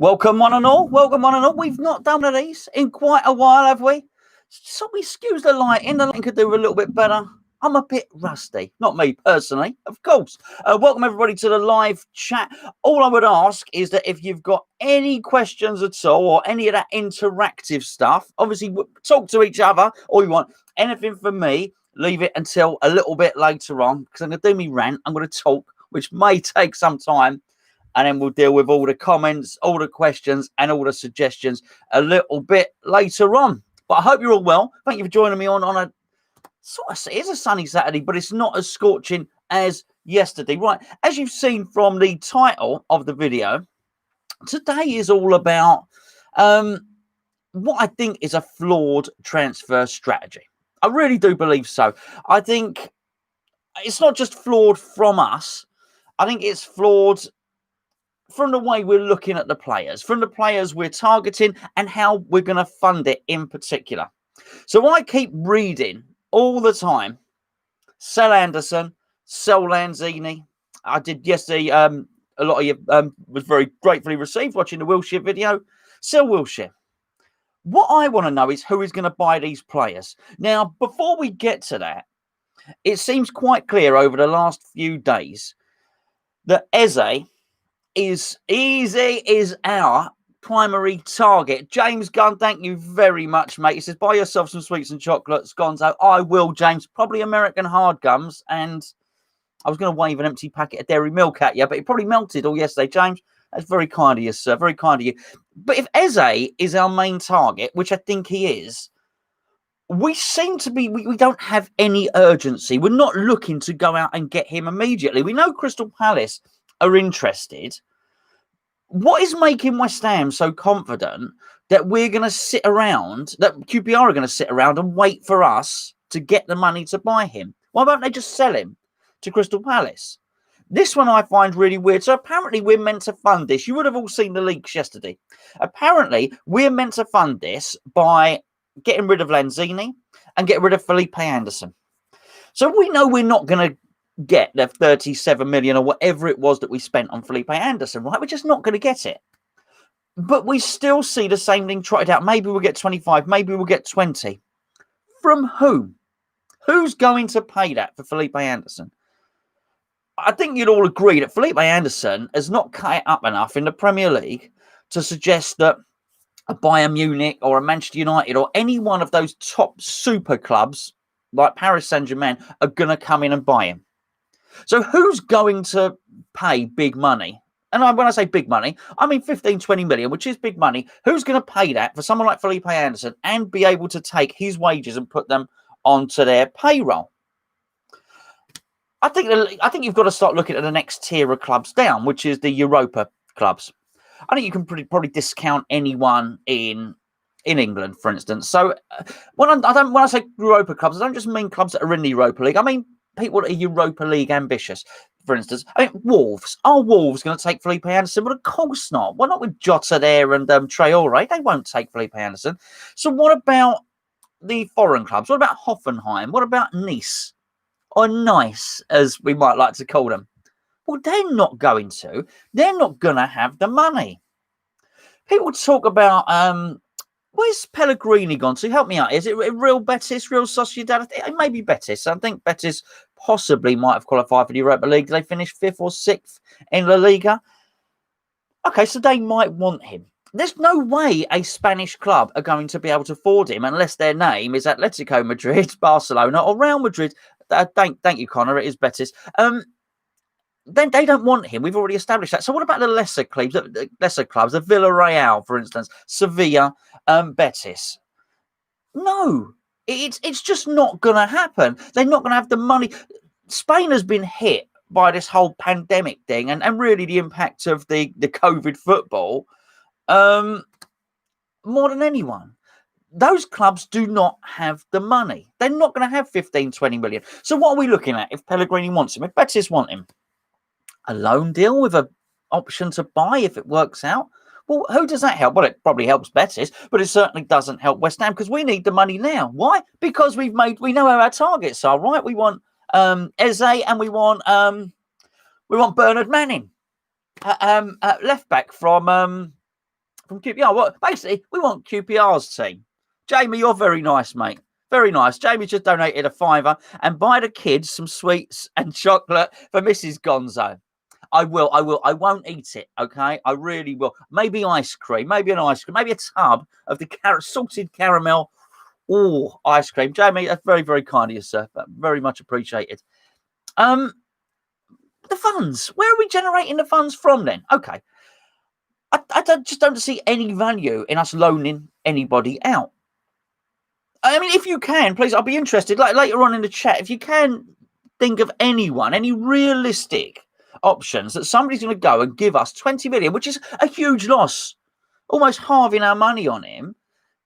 Welcome one and all. Welcome one and all. We've not done one of these in quite a while, have we? So excuse the lighting. The lighting could do a little bit better. I'm a bit rusty. Not me personally, of course. Welcome everybody to the live chat. All I would ask is that if you've got any questions at all or any of that interactive stuff, obviously talk to each other or you want anything from me, leave it until a little bit later on because I'm going to do me rant. I'm going to talk, which may take some time. And then we'll deal with all the comments, all the questions, and all the suggestions a little bit later on. But I hope you're all well. Thank you for joining me on a sort of, it is a sunny Saturday, but it's not as scorching as yesterday. Right, as you've seen from the title of the video, today is all about what I think is a flawed transfer strategy. I really do believe so. I think it's not just flawed from us. I think it's flawed from the way we're looking at the players, from the players we're targeting and how we're going to fund it in particular. So I keep reading all the time, sell Anderson, sell Lanzini. I did yesterday, a lot of you was very gratefully received watching the Wilshere video. Sell Wilshere. What I want to know is who is going to buy these players. Now, before we get to that, it seems quite clear over the last few days that Eze is our primary target. James Gunn, thank you very much, mate. He says, buy yourself some sweets and chocolates, Gonzo. I will, James. Probably American hard gums. And I was going to wave an empty packet of dairy milk at you, but it probably melted all yesterday, James. That's very kind of you, sir. Very kind of you. But if Eze is our main target, which I think he is, we seem to be, we don't have any urgency. We're not looking to go out and get him immediately. We know Crystal Palace are interested. What is making West Ham so confident that we're going to sit around, that QPR are going to sit around and wait for us to get the money to buy him? Why don't they just sell him to Crystal Palace? This one I find really weird. So apparently we're meant to fund this. You would have all seen the leaks yesterday. Apparently we're meant to fund this by getting rid of Lanzini and getting rid of Felipe Anderson. So we know we're not going to get the 37 million or whatever it was that we spent on Felipe Anderson, right? We're just not going to get it. But we still see the same thing trotted out. Maybe we'll get 25, maybe we'll get 20. From whom? Who's going to pay that for Felipe Anderson? I think you'd all agree that Felipe Anderson has not cut it up enough in the Premier League to suggest that a Bayern Munich or a Manchester United or any one of those top super clubs like Paris Saint-Germain are going to come in and buy him. So who's going to pay big money? And when I say big money, I mean 15, 20 million, which is big money. Who's going to pay that for someone like Felipe Anderson and be able to take his wages and put them onto their payroll? I think you've got to start looking at the next tier of clubs down, which is the Europa clubs. I think you can probably discount anyone in England, for instance. So when I say Europa clubs, I don't just mean clubs that are in the Europa League. I mean people that are Europa League ambitious. For instance, I mean, Wolves. Are Wolves going to take Felipe Anderson? Well, of course not. Why not with Jota there and Traore? They won't take Felipe Anderson. So what about the foreign clubs? What about Hoffenheim? What about Nice? Or Nice, as we might like to call them? Well, they're not going to. They're not going to have the money. People talk about, where's Pellegrini gone to? Help me out. Is it Real Betis, Real Sociedad? It may be Betis. I think Betis possibly might have qualified for the Europa League. They finished 5th or 6th in La Liga. Okay, so they might want him. There's no way a Spanish club are going to be able to afford him unless their name is Atletico Madrid, Barcelona, or Real Madrid. Thank you, Connor. It is Betis. Then they don't want him. We've already established that. So what about the lesser clubs? The Villarreal, for instance, Sevilla, Betis? No, it's just not going to happen. They're not going to have the money. Spain has been hit by this whole pandemic thing and really the impact of the COVID football more than anyone. Those clubs do not have the money. They're not going to have 15, 20 million. So what are we looking at if Pellegrini wants him? If Betis want him? A loan deal with an option to buy if it works out? Well, who does that help? Well, it probably helps Betis, but it certainly doesn't help West Ham because we need the money now. Why? Because we know where our targets are, right? We want Eze and we want Bernard Manning, left back from from QPR. What? Basically, we want QPR's team. Jamie, you're very nice, mate. Very nice. Jamie just donated a £5 and buy the kids some sweets and chocolate for Mrs. Gonzo. I will. I won't eat it, okay? I really will. Maybe ice cream. Maybe an ice cream. Maybe a tub of the salted caramel ice cream. Jamie, that's very, very kind of you, sir. Very much appreciated. The funds. Where are we generating the funds from then? Okay. I just don't see any value in us loaning anybody out. I mean, if you can, please, I'll be interested. Like later on in the chat, if you can think of anyone, any realistic options that somebody's going to go and give us 20 million, which is a huge loss, almost halving our money on him,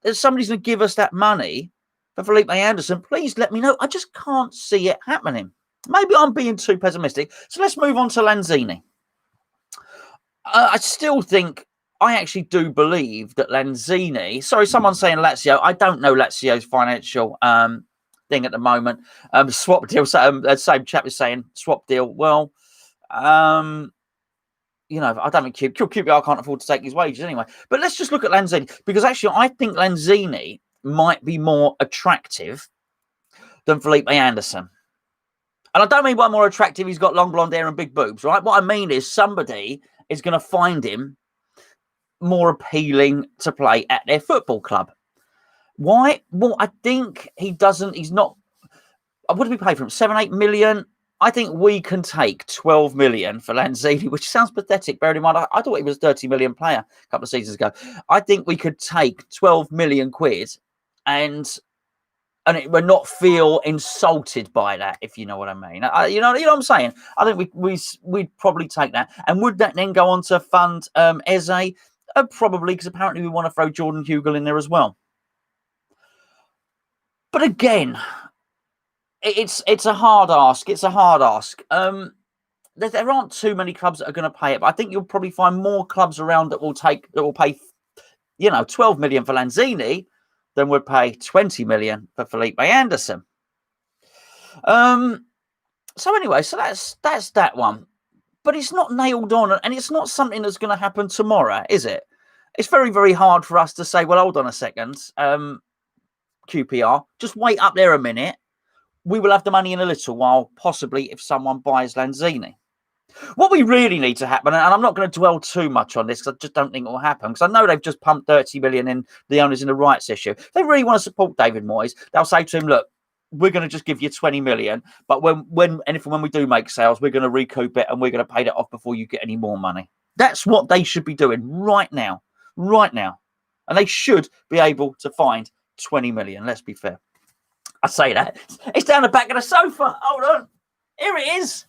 that somebody's going to give us that money for Felipe Anderson, please let me know. I just can't see it happening. Maybe I'm being too pessimistic. So let's move on to Lanzini. I still think, I actually do believe that Lanzini, sorry, someone's saying Lazio. I don't know Lazio's financial thing at the moment. Swap deal, same chap is saying swap deal. Well, you know, I don't think QPR can't afford to take his wages anyway. But let's just look at Lanzini, because actually I think Lanzini might be more attractive than Felipe Anderson. And I don't mean by more attractive, he's got long blonde hair and big boobs, right? What I mean is somebody is going to find him more appealing to play at their football club. Why? Well, I think he's not. What did we pay for him? 7-8 million. I think we can take 12 million for Lanzini, which sounds pathetic. Bearing in mind, I thought he was a 30 million player a couple of seasons ago. I think we could take 12 million quid and it would not feel insulted by that, if you know what I mean. You know what I'm saying? I think we'd probably take that. And would that then go on to fund Eze? Probably, because apparently we want to throw Jordan Hugill in there as well. But again, it's a hard ask. It's a hard ask. There aren't too many clubs that are going to pay it, but I think you'll probably find more clubs around that will pay, 12 million for Lanzini than would pay 20 million for Felipe Anderson. So anyway, so that's that one. But it's not nailed on, and it's not something that's going to happen tomorrow, is it? It's very, very hard for us to say, well, hold on a second, QPR, just wait up there a minute. We will have the money in a little while, possibly, if someone buys Lanzini. What we really need to happen, and I'm not going to dwell too much on this because I just don't think it will happen, because I know they've just pumped 30 million in the owners in the rights issue. If they really want to support David Moyes, they'll say to him, look, we're going to just give you 20 million, but when we do make sales, we're going to recoup it and we're going to pay that off before you get any more money. That's what they should be doing right now. And they should be able to find 20 million, let's be fair. I say that. It's down the back of the sofa. Hold on. Here it is.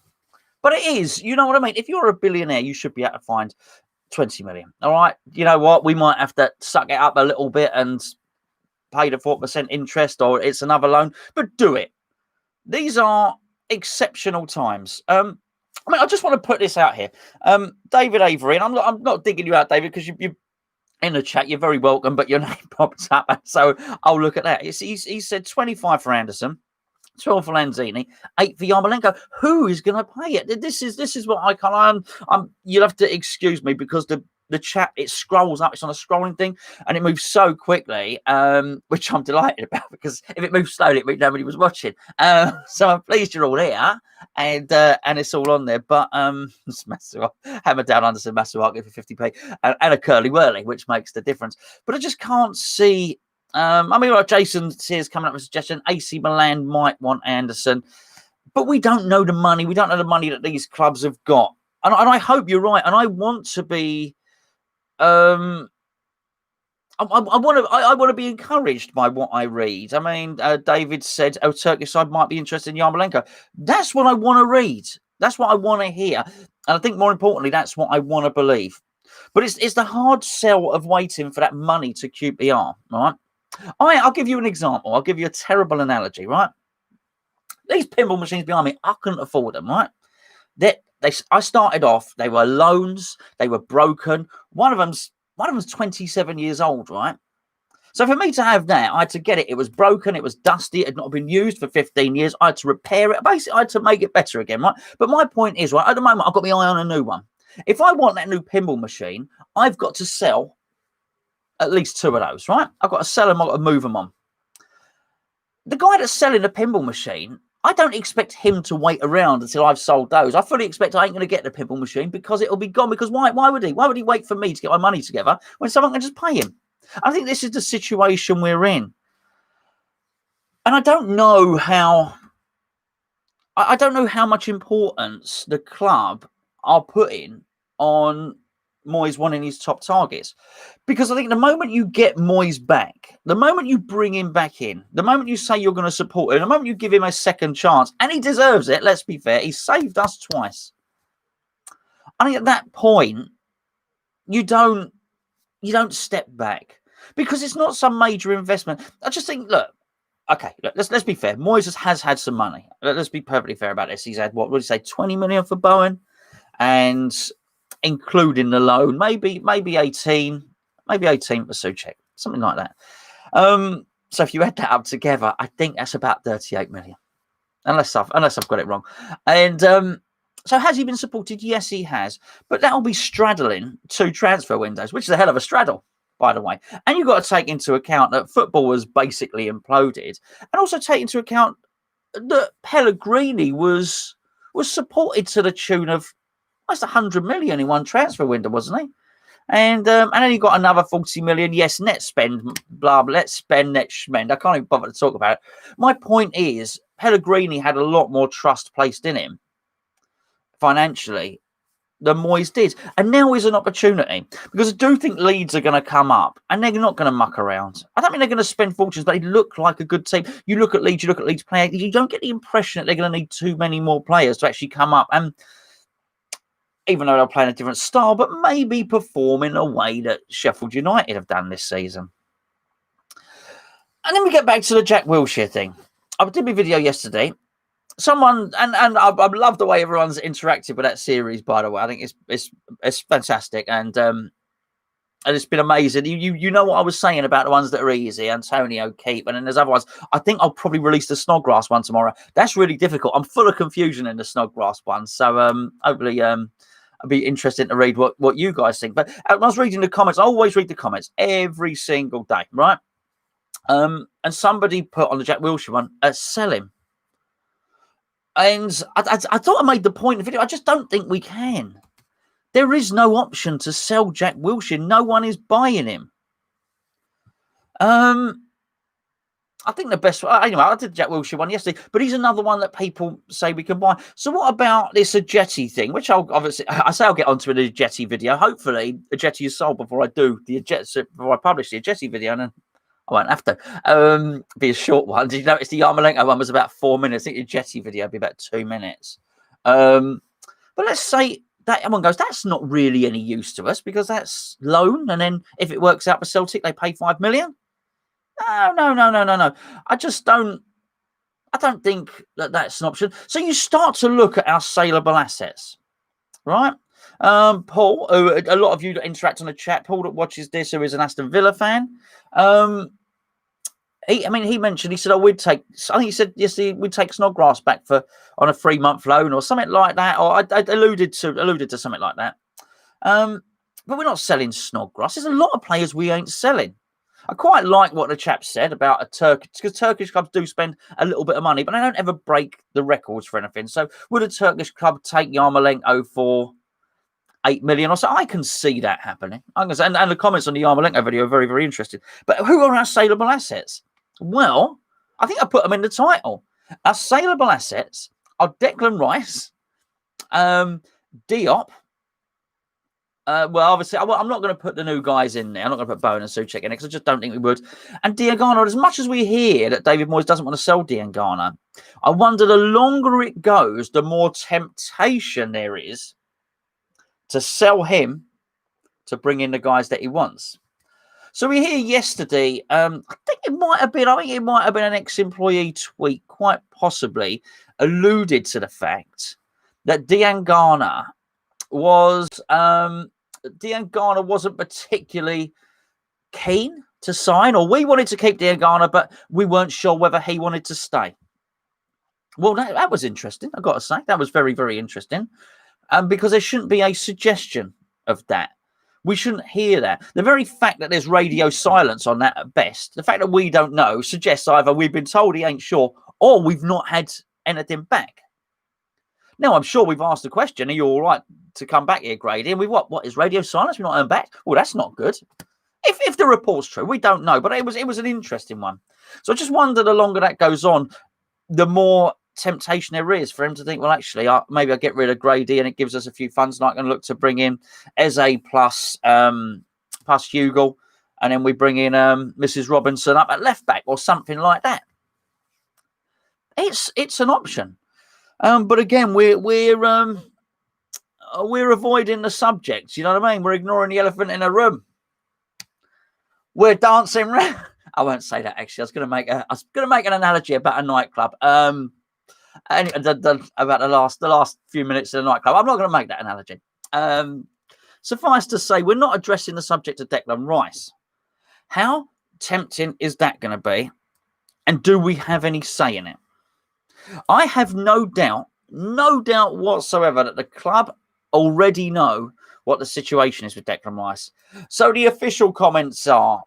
But it is, you know what I mean? If you're a billionaire, you should be able to find 20 million. All right. You know what? We might have to suck it up a little bit and pay the 4% interest, or it's another loan, but do it. These are exceptional times. I just want to put this out here. David Avery, and I'm not digging you out, David, because you in the chat, you're very welcome, but your name pops up, so I'll look at that. He said 25 for Anderson, 12 for Lanzini, 8 for Yarmolenko. Who is going to pay it? This is what I can't. You'll have to excuse me, because the chat, it scrolls up. It's on a scrolling thing, and it moves so quickly, which I'm delighted about, because if it moves slowly, it means nobody was watching. So I'm pleased you're all here, and it's all on there. But it's Masuak, hammer down Anderson, Masuak for 50p, and a curly whirly, which makes the difference. But I just can't see. Like Jason says, coming up with a suggestion, AC Milan might want Anderson, but we don't know the money. We don't know the money that these clubs have got, and I hope you're right. And I want to be. I want to be encouraged by what I read. I mean, David said, Turkish side might be interested in Yarmolenko. That's what I want to read. That's what I want to hear. And I think more importantly, that's what I want to believe. But it's the hard sell of waiting for that money to QPR, right? I'll give you an example. I'll give you a terrible analogy, right? These pinball machines behind me, I couldn't afford them, right? I started off, they were loans, they were broken. One of them's 27 years old, right? So for me to have that, I had to get it. It was broken, it was dusty, it had not been used for 15 years. I had to repair it. Basically, I had to make it better again, right? But my point is, right, at the moment, I've got my eye on a new one. If I want that new pinball machine, I've got to sell at least 2 of those, right? I've got to sell them, I've got to move them on. The guy that's selling the pinball machine, I don't expect him to wait around until I've sold those. I fully expect I ain't going to get the pinball machine because it'll be gone. Because why would he? Why would he wait for me to get my money together when someone can just pay him? I think this is the situation we're in. And I don't know how much importance the club are putting on Moyes wanting his top targets. Because I think the moment you get Moyes back, the moment you bring him back in, the moment you say you're going to support him, the moment you give him a second chance, and he deserves it, let's be fair, he saved us twice. I think at that point, you don't step back because it's not some major investment. I just think, look, okay, let's be fair. Moyes has had some money. Let's be perfectly fair about this. He's had, what would you say, 20 million for Bowen, and including the loan, maybe 18 for Souček, something like that. So if you add that up together, I think that's about 38 million, unless I've got it wrong. And so has he been supported? Yes, he has. But that'll be straddling 2 transfer windows, which is a hell of a straddle, by the way. And you've got to take into account that football was basically imploded, and also take into account that Pellegrini was supported to the tune of almost 100 million in one transfer window, wasn't he? And then you got another 40 million. Yes, net spend, blah, blah, let's spend, net spend. I can't even bother to talk about it. My point is, Pellegrini had a lot more trust placed in him financially than Moyes did. And now is an opportunity, because I do think Leeds are going to come up and they're not going to muck around. I don't mean they're going to spend fortunes, but they look like a good team. You look at Leeds players, you don't get the impression that they're going to need too many more players to actually come up. And even though they're playing a different style, but maybe perform in a way that Sheffield United have done this season. And then we get back to the Jack Wilshere thing. I did my video yesterday. Someone, and I love the way everyone's interacted with that series, by the way. I think it's fantastic. And it's been amazing. You know what I was saying about the ones that are easy, Antonio, Keep, and then there's other ones. I think I'll probably release the Snodgrass one tomorrow. That's really difficult. I'm full of confusion in the Snodgrass one. So hopefully I'd be interested to read what you guys think. But I was reading the comments. I always read the comments every single day, right? And somebody put on the Jack Wilshere one, sell him. And I thought I made the point in the video. I just don't think we can. There is no option to sell Jack Wilshere. No one is buying him. I think the best... Anyway, I did the Jack Wilshere one yesterday, but he's another one that people say we can buy. So what about this Ajeti thing, which I'll get onto in the Ajeti video. Hopefully, Ajeti is sold before I do the Ajeti, before I publish the Ajeti video, and then I won't have to. Be a short one. Did you notice the Yarmolenko one was about 4 minutes? I think the Ajeti video would be about 2 minutes. But let's say that everyone goes, that's not really any use to us because that's loan, and then if it works out for Celtic, they pay 5 million. No. I don't think that that's an option. So you start to look at our saleable assets, right? Paul, a lot of you that interact on the chat, Paul that watches this, who is an Aston Villa fan, he mentioned, he said, we'd take, I think he said yesterday, we'd take Snodgrass back on a 3-month loan or something like that. Or I alluded to something like that. But we're not selling Snodgrass. There's a lot of players we ain't selling. I quite like what the chap said about a Turkish, because Turkish clubs do spend a little bit of money, but they don't ever break the records for anything. So would a Turkish club take Yarmolenko for 8 million or so? I can see that happening. And the comments on the Yarmolenko video are very, very interesting. But who are our saleable assets? Well, I think I put them in the title. Our saleable assets are Declan Rice, Diop. Well, obviously, I'm not going to put the new guys in there. I'm not going to put Bowen and Souček in it because I just don't think we would. And Diangana, as much as we hear that David Moyes doesn't want to sell Diangana, I wonder the longer it goes, the more temptation there is to sell him to bring in the guys that he wants. So we hear yesterday, I think it might have been an ex-employee tweet, quite possibly alluded to the fact that Diangana wasn't particularly keen to sign, or we wanted to keep Diangana, but we weren't sure whether he wanted to stay. Well, that was interesting. I've got to say, that was very, very interesting. Because there shouldn't be a suggestion of that. We shouldn't hear that. The very fact that there's radio silence on that at best, the fact that we don't know, suggests either we've been told he ain't sure or we've not had anything back. Now, I'm sure we've asked the question, are you all right to come back here, Grady? And we what is radio silence? We're not heard back? Well, that's not good. If the report's true, we don't know. But it was an interesting one. So I just wonder, the longer that goes on, the more temptation there is for him to think, well, actually, maybe I'll get rid of Grady and it gives us a few funds, and I can look to bring in Eze plus Hugo, and then we bring in Mrs. Robinson up at left back or something like that. It's an option, but again, we're avoiding the subject. You know what I mean? We're ignoring the elephant in the room. We're dancing around. I won't say that, actually. I was going to make an analogy about a nightclub. And about the last few minutes of the nightclub. I'm not going to make that analogy. Suffice to say, we're not addressing the subject of Declan Rice. How tempting is that going to be? And do we have any say in it? I have no doubt whatsoever that the club already know what the situation is with Declan Rice. So the official comments are,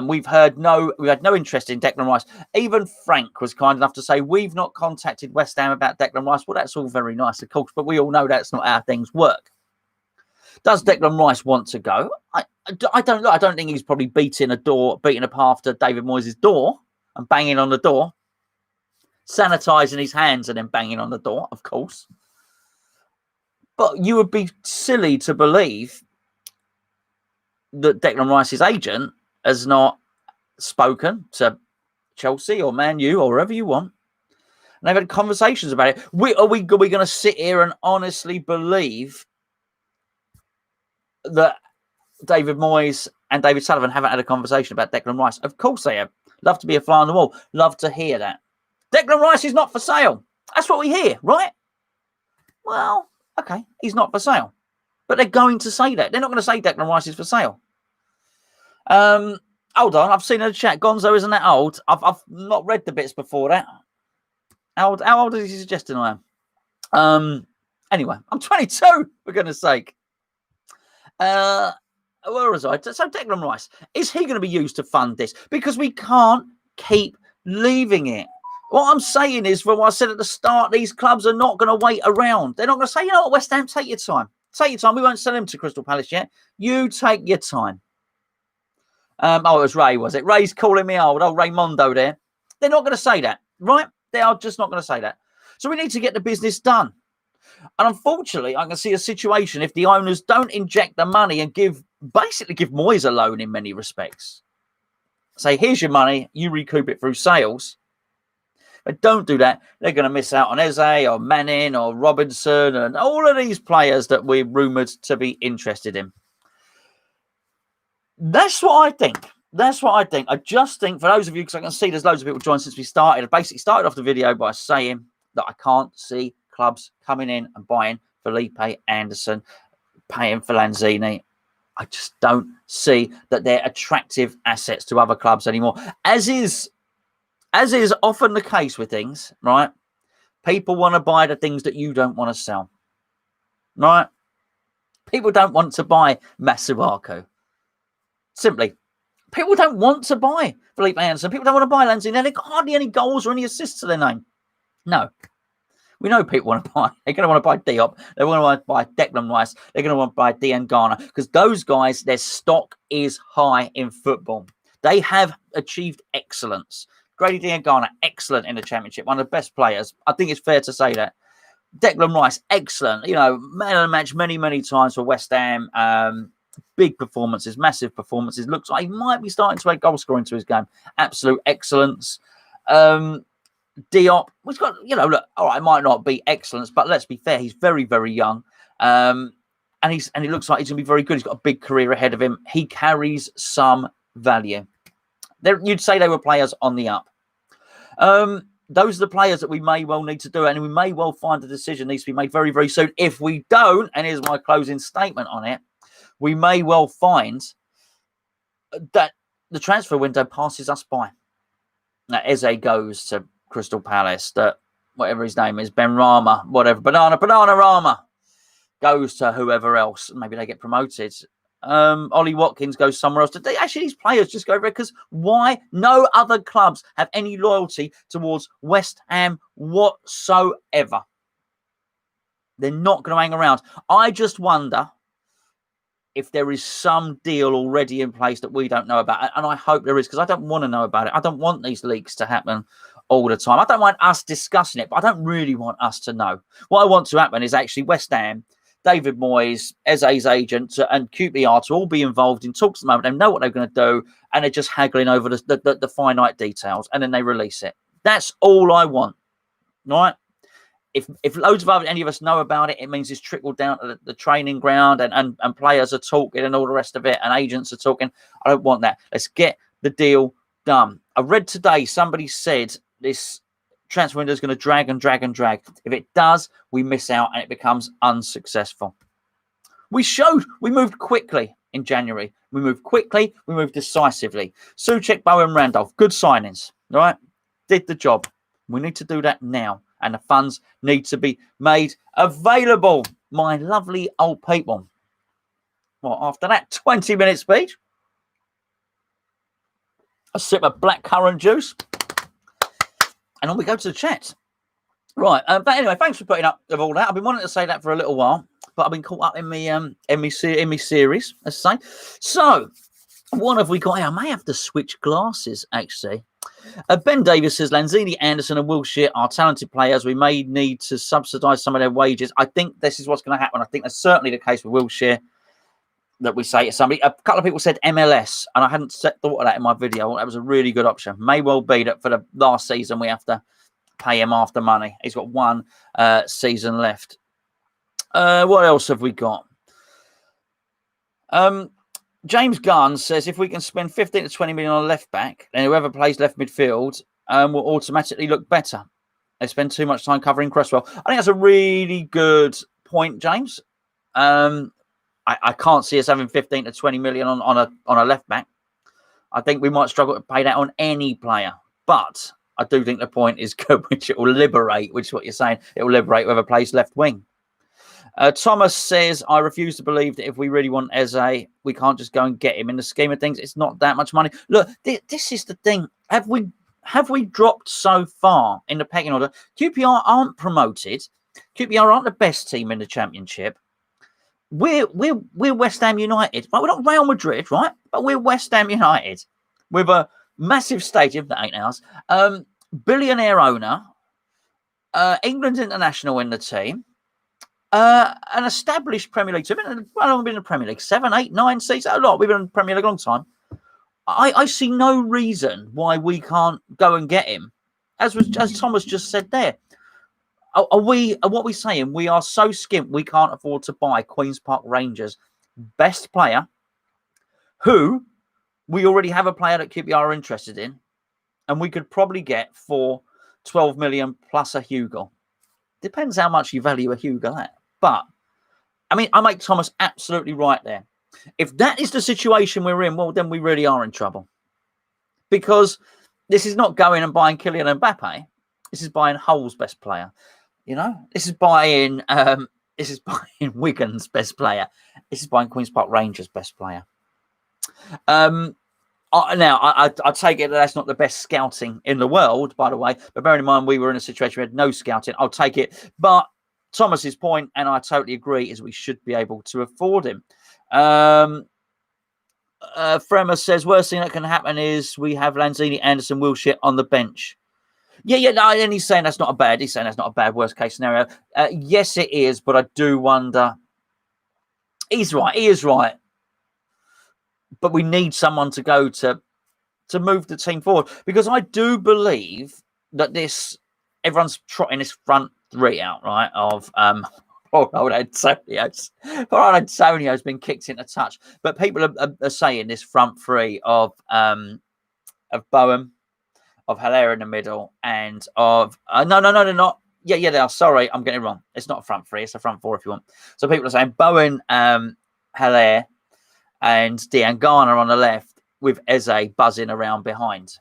we've had no interest in Declan Rice. Even Frank was kind enough to say, we've not contacted West Ham about Declan Rice. Well, that's all very nice, of course, but we all know that's not how things work. Does Declan Rice want to go? I don't know. I don't think he's probably beating a path to David Moyes' door and banging on the door, sanitising his hands and then banging on the door, of course. But you would be silly to believe that Declan Rice's agent has not spoken to Chelsea or Man U or wherever you want. And they've had conversations about it. Are we going to sit here and honestly believe that David Moyes and David Sullivan haven't had a conversation about Declan Rice? Of course they have. Love to be a fly on the wall. Love to hear that. Declan Rice is not for sale. That's what we hear, right? Well, okay, he's not for sale. But they're going to say that. They're not going to say Declan Rice is for sale. Hold on, I've seen in the chat, Gonzo isn't that old. I've not read the bits before that. How old is he suggesting I am? Anyway, I'm 22, for goodness sake. Where was I? So Declan Rice, is he going to be used to fund this? Because we can't keep leaving it. What I'm saying is, from what I said at the start, these clubs are not going to wait around. They're not going to say, you know what, West Ham, take your time. Take your time. We won't sell him to Crystal Palace yet. You take your time. It was Ray, was it? Ray's calling me old Raymondo there. They're not going to say that, right? They are just not going to say that. So we need to get the business done. And unfortunately, I can see a situation if the owners don't inject the money and basically give Moyes a loan in many respects. Say, here's your money, you recoup it through sales. But don't do that. They're going to miss out on Eze or Manning or Robinson and all of these players that we're rumoured to be interested in. That's what I think. I just think, for those of you, because I can see there's loads of people joined since we started. I basically started off the video by saying that I can't see clubs coming in and buying Felipe Anderson, paying for Lanzini. I just don't see that they're attractive assets to other clubs anymore. As is often the case with things, right? People want to buy the things that you don't want to sell, right? People don't want to buy Masuaku. Simply, people don't want to buy Felipe Anderson. People don't want to buy Lanzini. They've got hardly any goals or any assists to their name. No. We know people want to buy. They're going to want to buy Diop. They're going to want to buy Declan Rice. They're going to want to buy Diangana, because those guys, their stock is high in football. They have achieved excellence. Grady Diangana, excellent in the Championship. One of the best players. I think it's fair to say that. Declan Rice, excellent. You know, man of the match many, many times for West Ham. Big performances, massive performances. Looks like he might be starting to add goal scoring to his game. Absolute excellence. Diop, which got, you know, look, all right, it might not be excellence, but let's be fair, he's very, very young. And he looks like he's going to be very good. He's got a big career ahead of him. He carries some value. You'd say they were players on the up. Those are the players that we may well need to do, and we may well find a decision needs to be made very, very soon. If we don't, and here's my closing statement on it, we may well find that the transfer window passes us by. Now, Eze goes to Crystal Palace, that whatever his name is, Ben Rama, whatever, Banana Rama goes to whoever else. Maybe they get promoted. Ollie Watkins goes somewhere else. Actually, these players just go red because why? No other clubs have any loyalty towards West Ham whatsoever. They're not going to hang around. I just wonder if there is some deal already in place that we don't know about. And I hope there is, because I don't want to know about it. I don't want these leaks to happen all the time. I don't want us discussing it, but I don't really want us to know. What I want to happen is actually West Ham, David Moyes, Eze's agent, and QPR to all be involved in talks at the moment. They know what they're going to do, and they're just haggling over the finite details, and then they release it. That's all I want, right? If loads of any of us know about it, it means it's trickled down to the training ground and players are talking and all the rest of it, and agents are talking. I don't want that. Let's get the deal done. I read today somebody said this transfer window is going to drag and drag and drag. If it does, we miss out and it becomes unsuccessful. We moved quickly in January. We moved quickly. We moved decisively. Souček, Bowen, Randolph, good signings, right? Did the job. We need to do that now. And the funds need to be made available. My lovely old people. Well, after that 20-minute speech, a sip of blackcurrant juice, and on we go to the chat. Right. But anyway, thanks for putting up with all that. I've been wanting to say that for a little while, but I've been caught up in my series, let's say. So, what have we got here? I may have to switch glasses, actually. Ben Davis says, Lanzini, Anderson and Wilshere are talented players. We may need to subsidise some of their wages. I think this is what's going to happen. I think that's certainly the case with Wilshere, that we say to somebody. A couple of people said MLS, and I hadn't thought of that in my video. That was a really good option. May well be that for the last season we have to pay him after money. He's got one season left. What else have we got? James Gunn says, if we can spend 15 to 20 million on a left back, then whoever plays left midfield will automatically look better. They spend too much time covering Cresswell. I think that's a really good point, James. I can't see us having 15 to 20 million on a left back. I think we might struggle to pay that on any player. But I do think the point is good, which it will liberate, which is what you're saying. It will liberate whoever plays left wing. Thomas says, I refuse to believe that if we really want Eze, we can't just go and get him. In the scheme of things, it's not that much money. Look, this is the thing. Have we dropped so far in the pecking order? QPR aren't promoted. QPR aren't the best team in the Championship. We're West Ham United. Right? We're not Real Madrid, right? But we're West Ham United with a massive stadium that ain't ours. Billionaire owner, England's international in the team. An established Premier League team. How long have we been in the Premier League? 7, 8, 9 seasons? A lot. We've been in the Premier League a long time. I see no reason why we can't go and get him. As Thomas just said there. Are we saying we are so skint we can't afford to buy Queen's Park Rangers' best player, who we already have a player that QPR are interested in, and we could probably get for 12 million plus a Hugo. Depends how much you value a Hugo at. But, I mean, I make Thomas absolutely right there. If that is the situation we're in, well, then we really are in trouble. Because this is not going and buying Kylian Mbappe. This is buying Hull's best player. You know, this is buying Wigan's best player. This is buying Queen's Park Rangers' best player. Now, I take it that's not the best scouting in the world, by the way. But bearing in mind, we were in a situation where we had no scouting. I'll take it. But Thomas's point, and I totally agree, is we should be able to afford him. Fremer says, worst thing that can happen is we have Lanzini, Anderson, Wilshere on the bench. Yeah, no, and he's saying that's not a bad worst case scenario. Yes, it is, but I do wonder. He's right. He is right. But we need someone to go to move the team forward, because I do believe that everyone's trotting this front three out, right? Of poor old Antonio's been kicked into touch, but people are saying this front three of Bowen, of Haller in the middle, and of no, they're not. Yeah, they are. Sorry, I'm getting it wrong. It's not a front three; it's a front four if you want. So people are saying Bowen, Haller, and Diangana on the left, with Eze buzzing around behind.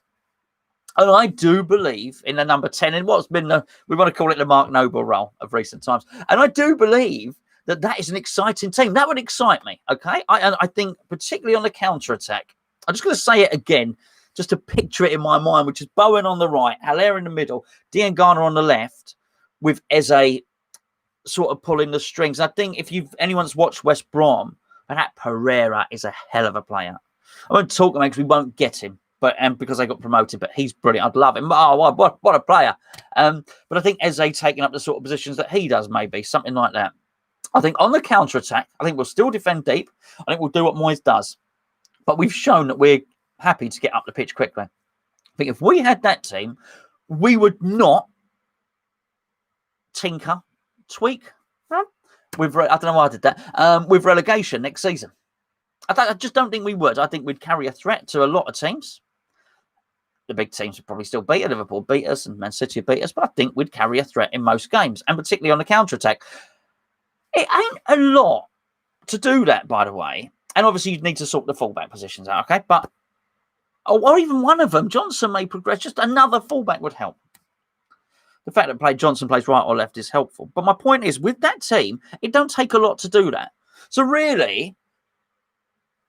And I do believe in the number 10, in what's been we want to call it the Mark Noble role of recent times. And I do believe that is an exciting team. That would excite me, okay? I think particularly on the counter-attack. I'm just going to say it again, just to picture it in my mind, which is Bowen on the right, Haller in the middle, Diangana on the left, with Eze sort of pulling the strings. I think if anyone's watched West Brom, that Pereira is a hell of a player. I won't talk about him because we won't get him, and because they got promoted, but he's brilliant. I'd love him. Oh, what a player. But I think Eze taking up the sort of positions that he does, maybe, something like that. I think on the counter-attack, I think we'll still defend deep. I think we'll do what Moyes does. But we've shown that we're happy to get up the pitch quickly. I think if we had that team, we would not tweak with, I don't know why I did that, with relegation next season. I just don't think we would. I think we'd carry a threat to a lot of teams. The big teams would probably still beat us. Liverpool beat us and Man City beat us, but I think we'd carry a threat in most games, and particularly on the counter-attack. It ain't a lot to do that, by the way. And obviously you'd need to sort the fullback positions out, okay? But, or even one of them, Johnson may progress. Just another fullback would help. The fact that Johnson plays right or left is helpful. But my point is, with that team, it don't take a lot to do that. So really,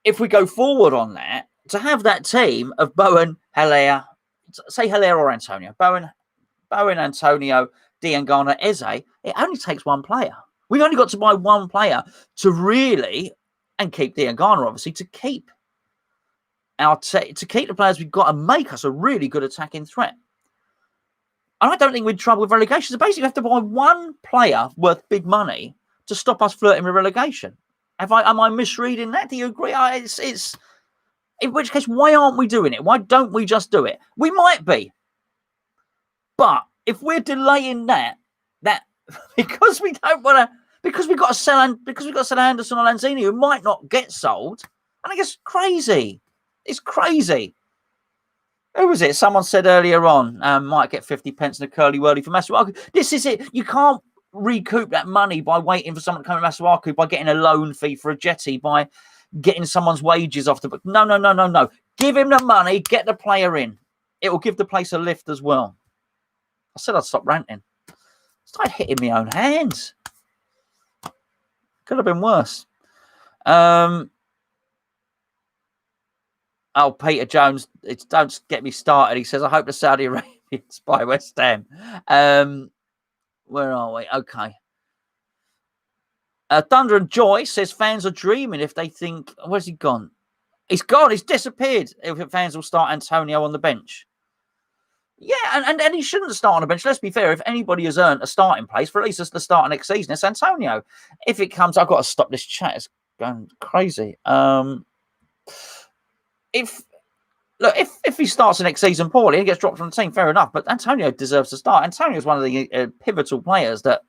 if we go forward on that, to have that team of Bowen, Haller, say Haller or Antonio, Bowen, Antonio, Diangana, Eze, it only takes one player. We've only got to buy one player to really, and keep Diangana obviously, to keep the players we've got and make us a really good attacking threat. And I don't think we'd trouble with relegation. So basically, we have to buy one player worth big money to stop us flirting with relegation. Am I misreading that? Do you agree? It's in which case, why aren't we doing it? Why don't we just do it? We might be, but if we're delaying that because we don't want to, because we've got to sell Anderson or Lanzini, who might not get sold. I think it's crazy. It's crazy. Who was it? Someone said earlier on, might get 50 pence in a curly whirly for Masuaku. This is it. You can't recoup that money by waiting for someone to come to Masuaku, by getting a loan fee for a jetty, by getting someone's wages off the book. No. Give him the money, get the player in. It will give the place a lift as well. I said I'd stop ranting. Started hitting my own hands. Could have been worse. Oh, Peter Jones, don't get me started. He says, I hope the Saudi Arabians buy West Ham. Where are we? Okay. Thunder and Joy says fans are dreaming if they think, where's he gone? He's gone. He's disappeared. If fans will start Antonio on the bench. Yeah, and he shouldn't start on the bench. Let's be fair. If anybody has earned a starting place for at least the start of next season, it's Antonio. If it comes, I've got to stop this chat. It's going crazy. If he starts the next season poorly and gets dropped from the team, fair enough. But Antonio deserves to start. Antonio is one of the pivotal players that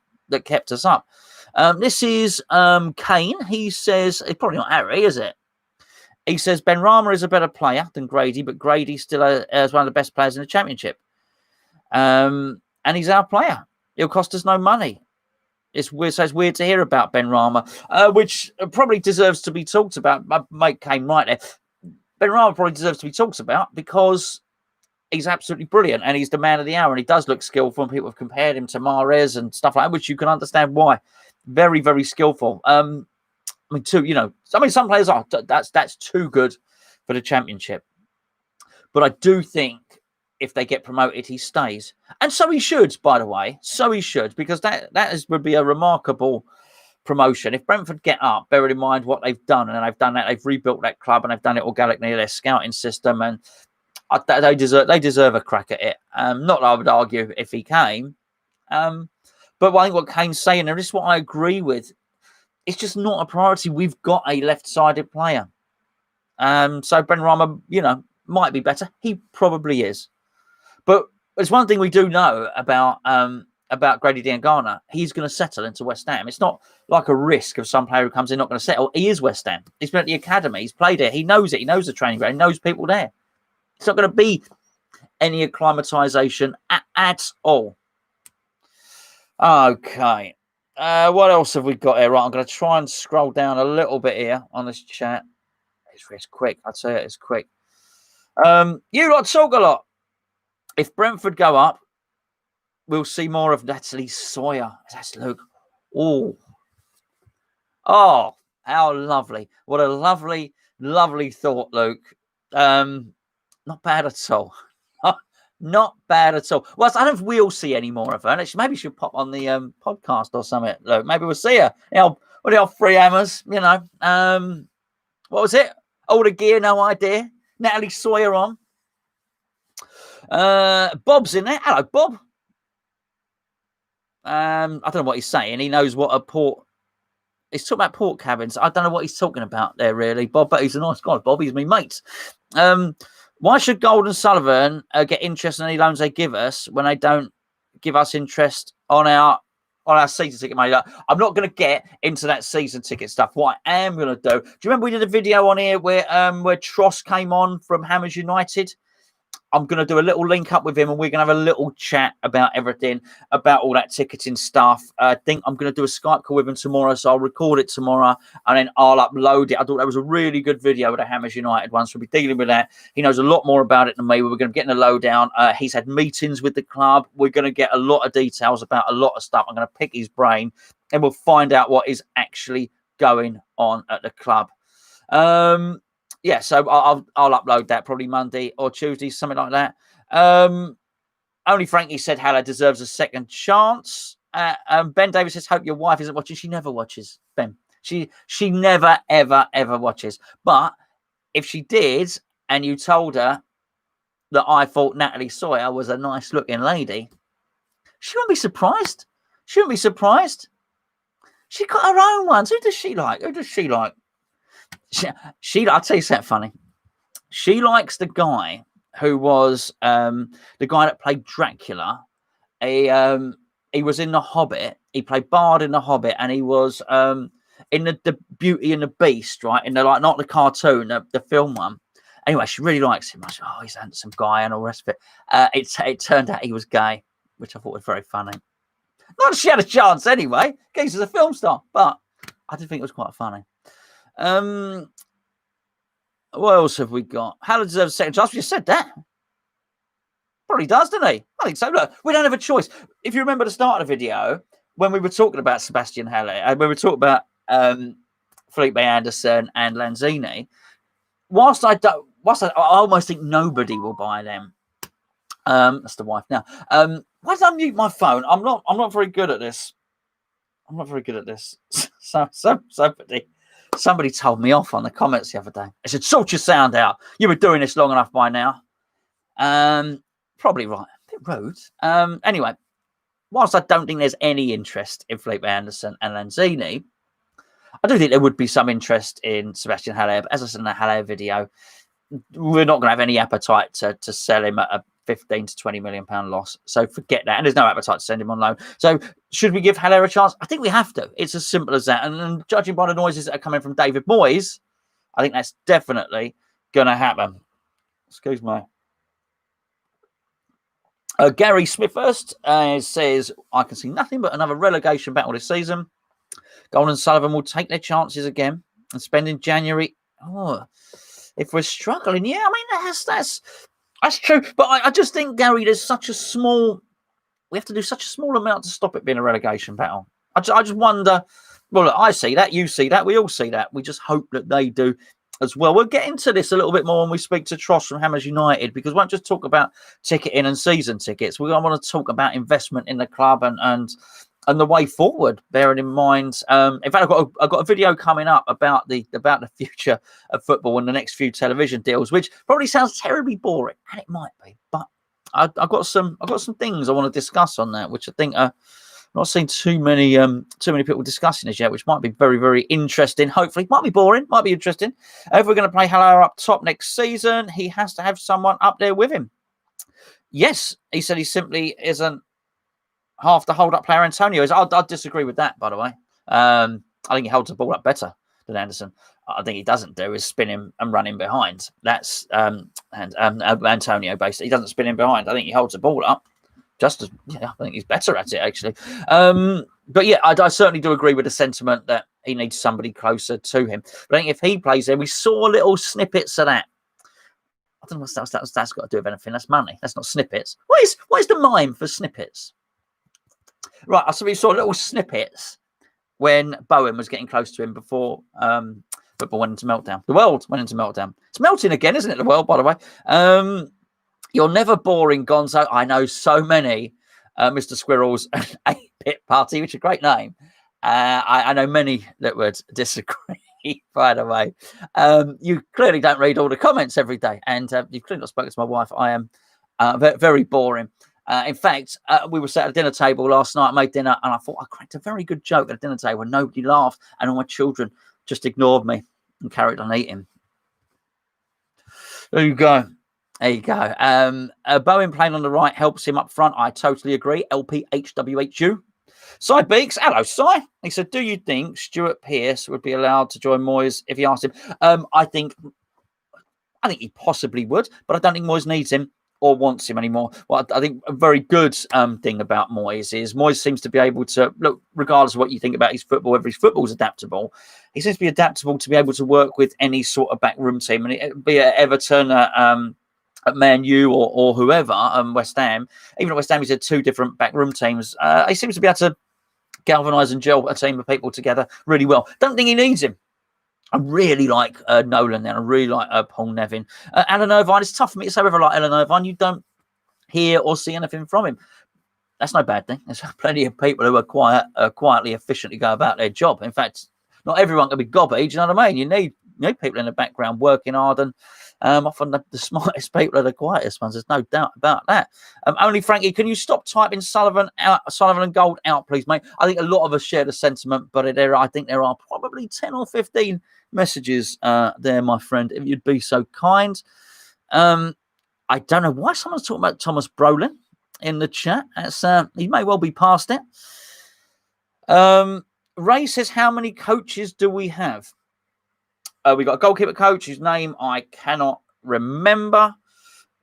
kept us up. This is Kane. He says, it's probably not Harry, is it? He says, Benrahma is a better player than Grady, but Grady still is one of the best players in the Championship. And he's our player. He'll cost us no money. It's weird, so it's weird to hear about Benrahma, which probably deserves to be talked about. My mate came right there. Benrahma probably deserves to be talked about because he's absolutely brilliant and he's the man of the hour and he does look skillful, and people have compared him to Mahrez and stuff like that, which you can understand why. Very, very skillful. Some players are. That's too good for the Championship. But I do think if they get promoted, he stays. And so he should, by the way. So he should, because would be a remarkable promotion. If Brentford get up, bearing in mind what they've done, and they've done that, they've rebuilt that club and they've done it organically, their scouting system, and they deserve a crack at it. Not that I would argue if he came. But I think what Kane's saying, and this is what I agree with, it's just not a priority. We've got a left-sided player. So Benrahma, might be better. He probably is. But there's one thing we do know about Grady Diangana. He's going to settle into West Ham. It's not like a risk of some player who comes in not going to settle. He is West Ham. He's been at the academy. He's played there. He knows it. He knows the training ground. He knows people there. It's not going to be any acclimatization at all. Okay. What else have we got here? Right, I'm going to try and scroll down a little bit here on this chat. It's quick. I'd say it's quick. You lot talk a lot. If Brentford go up, we'll see more of Natalie Sawyer. That's Luke. Oh, Oh, how lovely. What a lovely, lovely thought, Luke. Not bad at all. Not bad at all. Well, I don't know if we'll see any more of her. Maybe she'll pop on the podcast or something. Look, maybe we'll see her. What are the old three hammers? What was it? All the gear, no idea. Natalie Sawyer on. Bob's in there. Hello, Bob. I don't know what he's saying. He knows what a port. He's talking about port cabins. I don't know what he's talking about there, really, Bob. But he's a nice guy. Bob, he's my mate. Why should Gold and Sullivan get interest in any loans they give us when they don't give us interest on our season ticket money? I'm not going to get into that season ticket stuff. What I am going to do. Do you remember we did a video on here where Tross came on from Hammers United? I'm going to do a little link up with him and we're going to have a little chat about everything, about all that ticketing stuff. I think I'm going to do a Skype call with him tomorrow, so I'll record it tomorrow and then I'll upload it. I thought that was a really good video with the Hammers United one, so we'll be dealing with that. He knows a lot more about it than me. We're going to get in the lowdown. He's had meetings with the club. We're going to get a lot of details about a lot of stuff. I'm going to pick his brain and we'll find out what is actually going on at the club. Yeah, so I'll upload that probably Monday or Tuesday, something like that. Only Frankie said Haller deserves a second chance. Ben Davis says, hope your wife isn't watching. She never watches, Ben. She never, ever, ever watches. But if she did, and you told her that I thought Natalie Sawyer was a nice-looking lady, she wouldn't be surprised. She wouldn't be surprised. She got her own ones. Who does she like? Who does she like? I'll tell you something funny. She likes the guy who was the guy that played Dracula. He was in The Hobbit. He played Bard in The Hobbit, and he was in the Beauty and the Beast, right? In the not the cartoon, the film one. Anyway, she really likes him. I said, oh, he's a handsome guy and all the rest of it. It turned out he was gay, which I thought was very funny. Not that she had a chance anyway. He's a film star, but I did think it was quite funny. What else have we got? Haller deserves a second chance. We just said that. Probably does, doesn't he? I think so. Look, we don't have a choice. If you remember the start of the video, when we were talking about Sebastian Haller, and when we were talking about Felipe Anderson and Lanzini, whilst I almost think nobody will buy them. That's the wife now. Why did I mute my phone? I'm not very good at this. I'm not very good at this. Somebody told me off on the comments the other day. They said, sort your sound out. You were doing this long enough by now. Probably right. A bit rude. Anyway, whilst I don't think there's any interest in Felipe Anderson and Lanzini, I do think there would be some interest in Sebastian Haller. But as I said in the Haller video, we're not going to have any appetite to sell him at a 15 to 20 million pound loss. So forget that. And there's no appetite to send him on loan. So should we give Haller a chance? I think we have to. It's as simple as that. And judging by the noises that are coming from David Moyes, I think that's definitely going to happen. Excuse me. Gary Smithhurst says, I can see nothing but another relegation battle this season. Golden and Sullivan will take their chances again and spend in January. Oh, if we're struggling, yeah, I mean, that's true. But I just think, Gary, there's such a small... We have to do such a small amount to stop it being a relegation battle. I just wonder... Well, look, I see that. You see that. We all see that. We just hope that they do as well. We'll get into this a little bit more when we speak to Tross from Hammers United, because we won't just talk about ticketing and season tickets. We're going to want to talk about investment in the club and the way forward, bearing in mind. In fact, I've got a video coming up about the future of football and the next few television deals, which probably sounds terribly boring, and it might be. But I've got some things I want to discuss on that, which I think are not seen too many people discussing this yet, which might be very, very interesting. Hopefully, might be boring, might be interesting. If we're going to play Haller up top next season, he has to have someone up there with him. Yes, he said he simply isn't half the hold-up player Antonio is. I'll disagree with that, by the way. I think he holds the ball up better than Anderson. I think he doesn't do is spin him and run him behind. That's Antonio, basically. He doesn't spin him behind. I think he holds the ball up. Just as, yeah, I think he's better at it, actually. But yeah, I certainly do agree with the sentiment that he needs somebody closer to him. But I think if he plays there, we saw little snippets of that. I don't know what that's got to do with anything. That's money. That's not snippets. What is the mime for snippets? Right, so we saw little snippets when Bowen was getting close to him before football went into meltdown. The world went into meltdown. It's melting again, isn't it, the world, by the way? You're never boring, Gonzo. I know so many Mr. Squirrel's 8-Bit Party, which is a great name. I know many that would disagree, by the way. You clearly don't read all the comments every day, and you've clearly not spoken to my wife. I am very boring. In fact, we were sat at a dinner table last night, made dinner, and I thought I cracked a very good joke at a dinner table, and nobody laughed, and all my children just ignored me and carried on eating. There you go. There you go. Bowen playing on the right helps him up front. I totally agree. LPHWHU. Cy Beeks. Hello, Cy. He said, do you think Stuart Pearce would be allowed to join Moyes if he asked him? I think he possibly would, but I don't think Moyes needs him or wants him anymore. Well, I think a very good thing about Moyes is Moyes seems to be able to, look, regardless of what you think about his football, whether his football's adaptable, he seems to be adaptable to be able to work with any sort of backroom team, and it be at Everton, at Man U or whoever, West Ham. Even at West Ham, he's had 2 different backroom teams. He seems to be able to galvanise and gel a team of people together really well. Don't think he needs him. I really like Nolan there. I really like Paul Nevin. Alan Irvine, it's tough for me to say whether I like Alan Irvine. You don't hear or see anything from him. That's no bad thing. There's plenty of people who are quietly, efficiently go about their job. In fact, not everyone can be gobby. Do you know what I mean? You need people in the background working hard, and often the smartest people are the quietest ones. There's no doubt about that. Only Frankie, can you stop typing Sullivan and Gold out, please, mate? I think a lot of us share the sentiment, but I think there are probably 10 or 15 messages there, my friend, if you'd be so kind. I don't know why someone's talking about Thomas Brolin in the chat. That's he may well be past it. Ray says, how many coaches do we have? We got a goalkeeper coach whose name I cannot remember.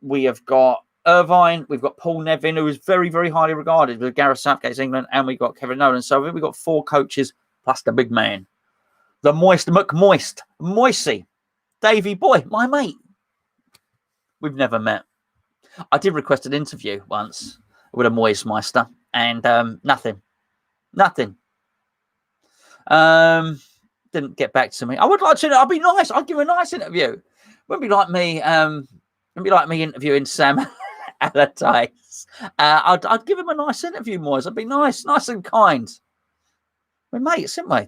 We have got Irvine. We've got Paul Nevin, who is very, very highly regarded with Gareth Southgate's England, and we've got Kevin Nolan. So we've got 4 coaches plus the big man, the Moisey, Davey Boy, my mate. We've never met. I did request an interview once with a Moyes Meister, and nothing. Didn't get back to me. I would like to. I'd be nice. I'd give a nice interview. Wouldn't be like me. Wouldn't be like me interviewing Sam Allardyce. I'd give him a nice interview, Moyes. I'd be nice and kind. We're mates, aren't we?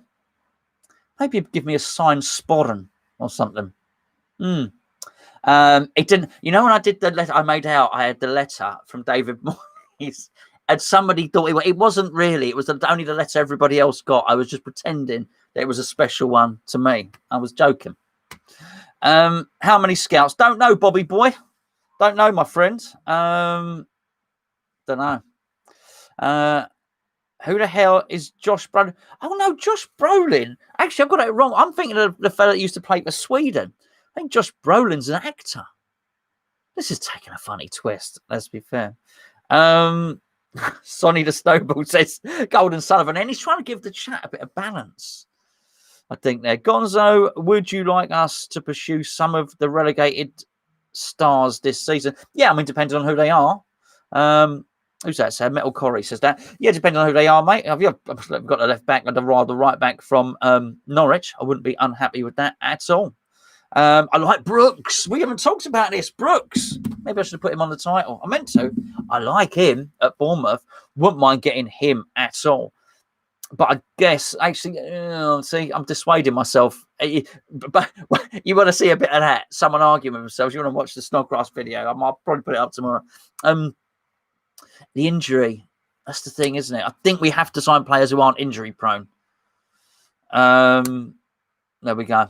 Maybe he'd give me a signed Sporran or something. It didn't. You know, when I did the letter, I made out I had the letter from David Moyes, and somebody thought it wasn't really. It was only the letter everybody else got. I was just pretending that it was a special one to me. I was joking. How many scouts? Don't know, Bobby boy. Don't know, my friend. Don't know. Who the hell is Josh Brolin? Oh, no, Josh Brolin. Actually, I've got it wrong. I'm thinking of the fella that used to play for Sweden. I think Josh Brolin's an actor. This is taking a funny twist, let's be fair. Sonny the Snowball says Golden Sullivan, and he's trying to give the chat a bit of balance. I think there. Gonzo, would you like us to pursue some of the relegated stars this season? Yeah, I mean, depending on who they are. Who's that? Said Metal Corey says that. Yeah, depending on who they are, mate. I've got the left back and the right back from Norwich. I wouldn't be unhappy with that at all. I like Brooks. We haven't talked about this. Brooks. Maybe I should have put him on the title. I meant to. I like him at Bournemouth. Wouldn't mind getting him at all. But I guess, actually, see, I'm dissuading myself. But you want to see a bit of that? Someone arguing with themselves. You want to watch the Snodgrass video? I'll probably put it up tomorrow. The injury. That's the thing, isn't it? I think we have to sign players who aren't injury prone. There we go.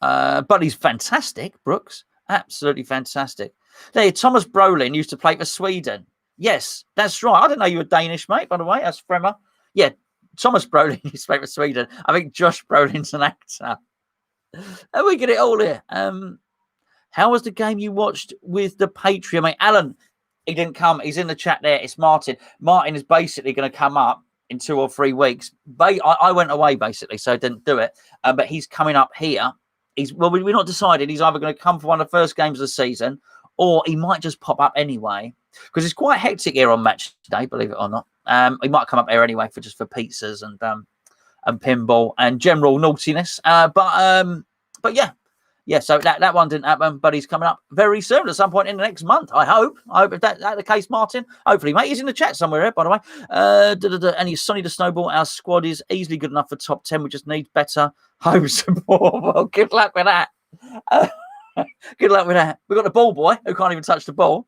But he's fantastic, Brooks. Absolutely fantastic. There, Thomas Brolin used to play for Sweden. Yes, that's right. I didn't know you were Danish, mate, by the way. That's Fremmer. Yeah, Thomas Brolin used to play for Sweden. I think Josh Brolin's an actor. And we get it all here. How was the game you watched with the Patreon, mate? Alan, he didn't come. He's in the chat there. It's Martin. Martin is basically going to come up in 2 or 3 weeks. I went away, basically, so I didn't do it. But he's coming up here. We're not decided. He's either going to come for one of the first games of the season, or he might just pop up anyway, because it's quite hectic here on match day, believe it or not. He might come up here anyway for pizzas and and pinball and general naughtiness. But yeah. So that one didn't happen, but he's coming up very soon at some point in the next month. I hope if that's the case, Martin. Hopefully, mate. He's in the chat somewhere here, by the way. And he's Sonny the Snowball. Our squad is easily good enough for top 10. We just need better home support. Well, good luck with that. Good luck with that. We've got the ball boy who can't even touch the ball.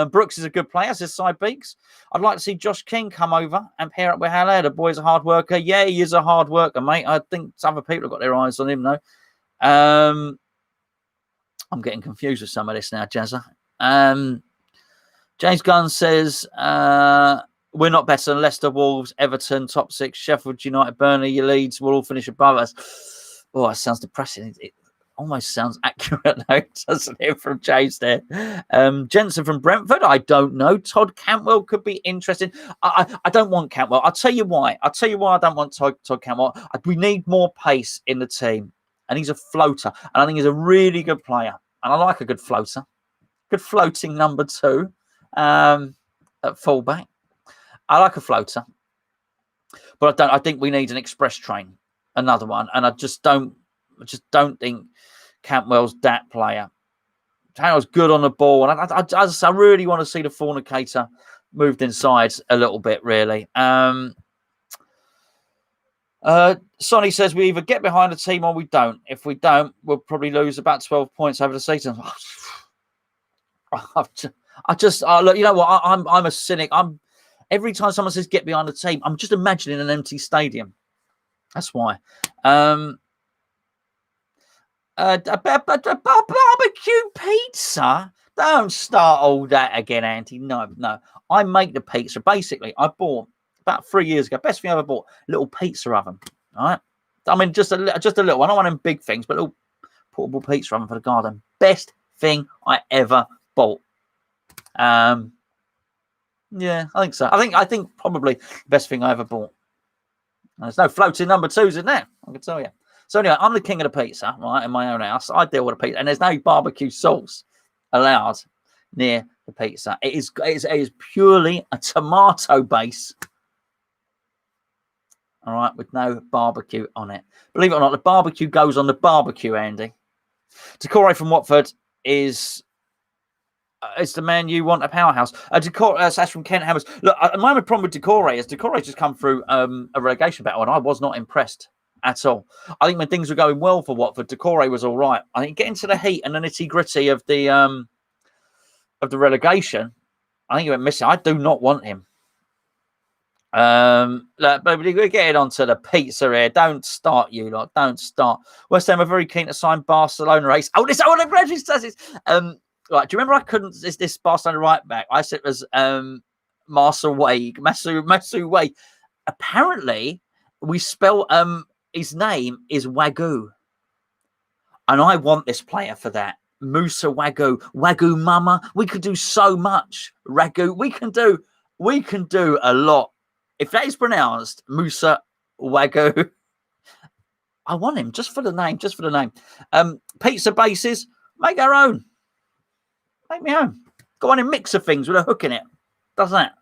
Brooks is a good player, says Side Beaks. I'd like to see Josh King come over and pair up with Haller. The boy's a hard worker. Yeah, he is a hard worker, mate. I think some other people have got their eyes on him, though. I'm getting confused with some of this now, Jazza. James Gunn says, we're not better than Leicester, Wolves, Everton, top 6, Sheffield United, Burnley, your Leeds will all finish above us. Oh, that sounds depressing. It almost sounds accurate, though, doesn't it, from James there? Jensen from Brentford, I don't know. Todd Cantwell could be interesting. I don't want Cantwell. I'll tell you why. I don't want Todd Cantwell. We need more pace in the team. And he's a floater. And I think he's a really good player. And I like a good floater. Good floating number 2 at fullback. I like a floater. But I think we need an express train. Another one. And I just don't think Cantwell's that player. Cantwell's good on the ball. And I really want to see the fornicator moved inside a little bit, really. Sonny says we either get behind the team or we don't. If we don't, we'll probably lose about 12 points over the season. Look, you know what? I'm a cynic. Every time someone says get behind the team, I'm just imagining an empty stadium. That's why. A barbecue pizza. Don't start all that again, Auntie. No. I make the pizza. Basically, I bought about 3 years ago. Best thing I ever bought. Little pizza oven. All right. I mean, just a little one. I don't want them big things, but a little portable pizza oven for the garden. Best thing I ever bought. Yeah, I think so. I think probably the best thing I ever bought. There's no floating number 2s in there, I can tell you. So anyway, I'm the king of the pizza, right, in my own house. I deal with the pizza, and there's no barbecue sauce allowed near the pizza. It is purely a tomato base, all right, with no barbecue on it. Believe it or not, the barbecue goes on the barbecue, Andy. Decore from Watford is the man you want, a powerhouse. That's from Kent Hammers. Look, my only problem with Decore is Decore's just come through a relegation battle, and I was not impressed at all. I think when things were going well for Watford, Decore was all right. I think getting to the heat and the nitty gritty of the relegation, I think he went missing. I do not want him. But we're getting onto the pizza here. Don't start, you lot. Don't start. West Ham are very keen to sign Barcelona race. Oh, this. Oh, the graduate says right. Do you remember I couldn't? This Barcelona right back? I said it was Masu Way. Apparently, we spell his name is Wagyu, and I want this player for that. Musa Wagyu Mama. We could do so much. Ragu. We can do a lot. If that is pronounced Musa Wagyu, I want him just for the name. Pizza bases, make our own. Make me own. Go on and mix of things with a hook in it. Does that?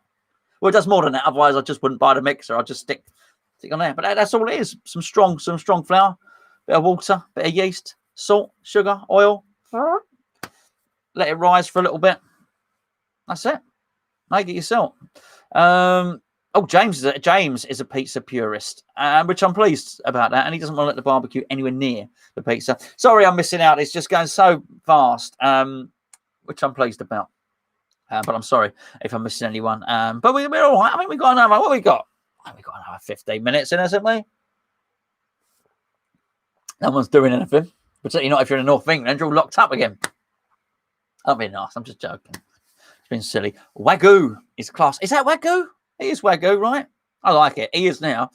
Well, it does more than that. Otherwise, I just wouldn't buy the mixer. I'd just stick on there. But that's all it is. Some strong flour, bit of water, bit of yeast, salt, sugar, oil. Let it rise for a little bit. That's it. Make it yourself. James is a pizza purist, which I'm pleased about that. And he doesn't want to let the barbecue anywhere near the pizza. Sorry, I'm missing out. It's just going so fast, which I'm pleased about. But I'm sorry if I'm missing anyone. But we're all right. I mean, we got another. What we got? We got another 15 minutes in, hasn't we? No one's doing anything. Particularly not if you're in the North of England. You're all locked up again. That'd be nice. I'm just joking. It's been silly. Wagyu is class. Is that Wagyu? He is Wagyu, right? I like it. He is now.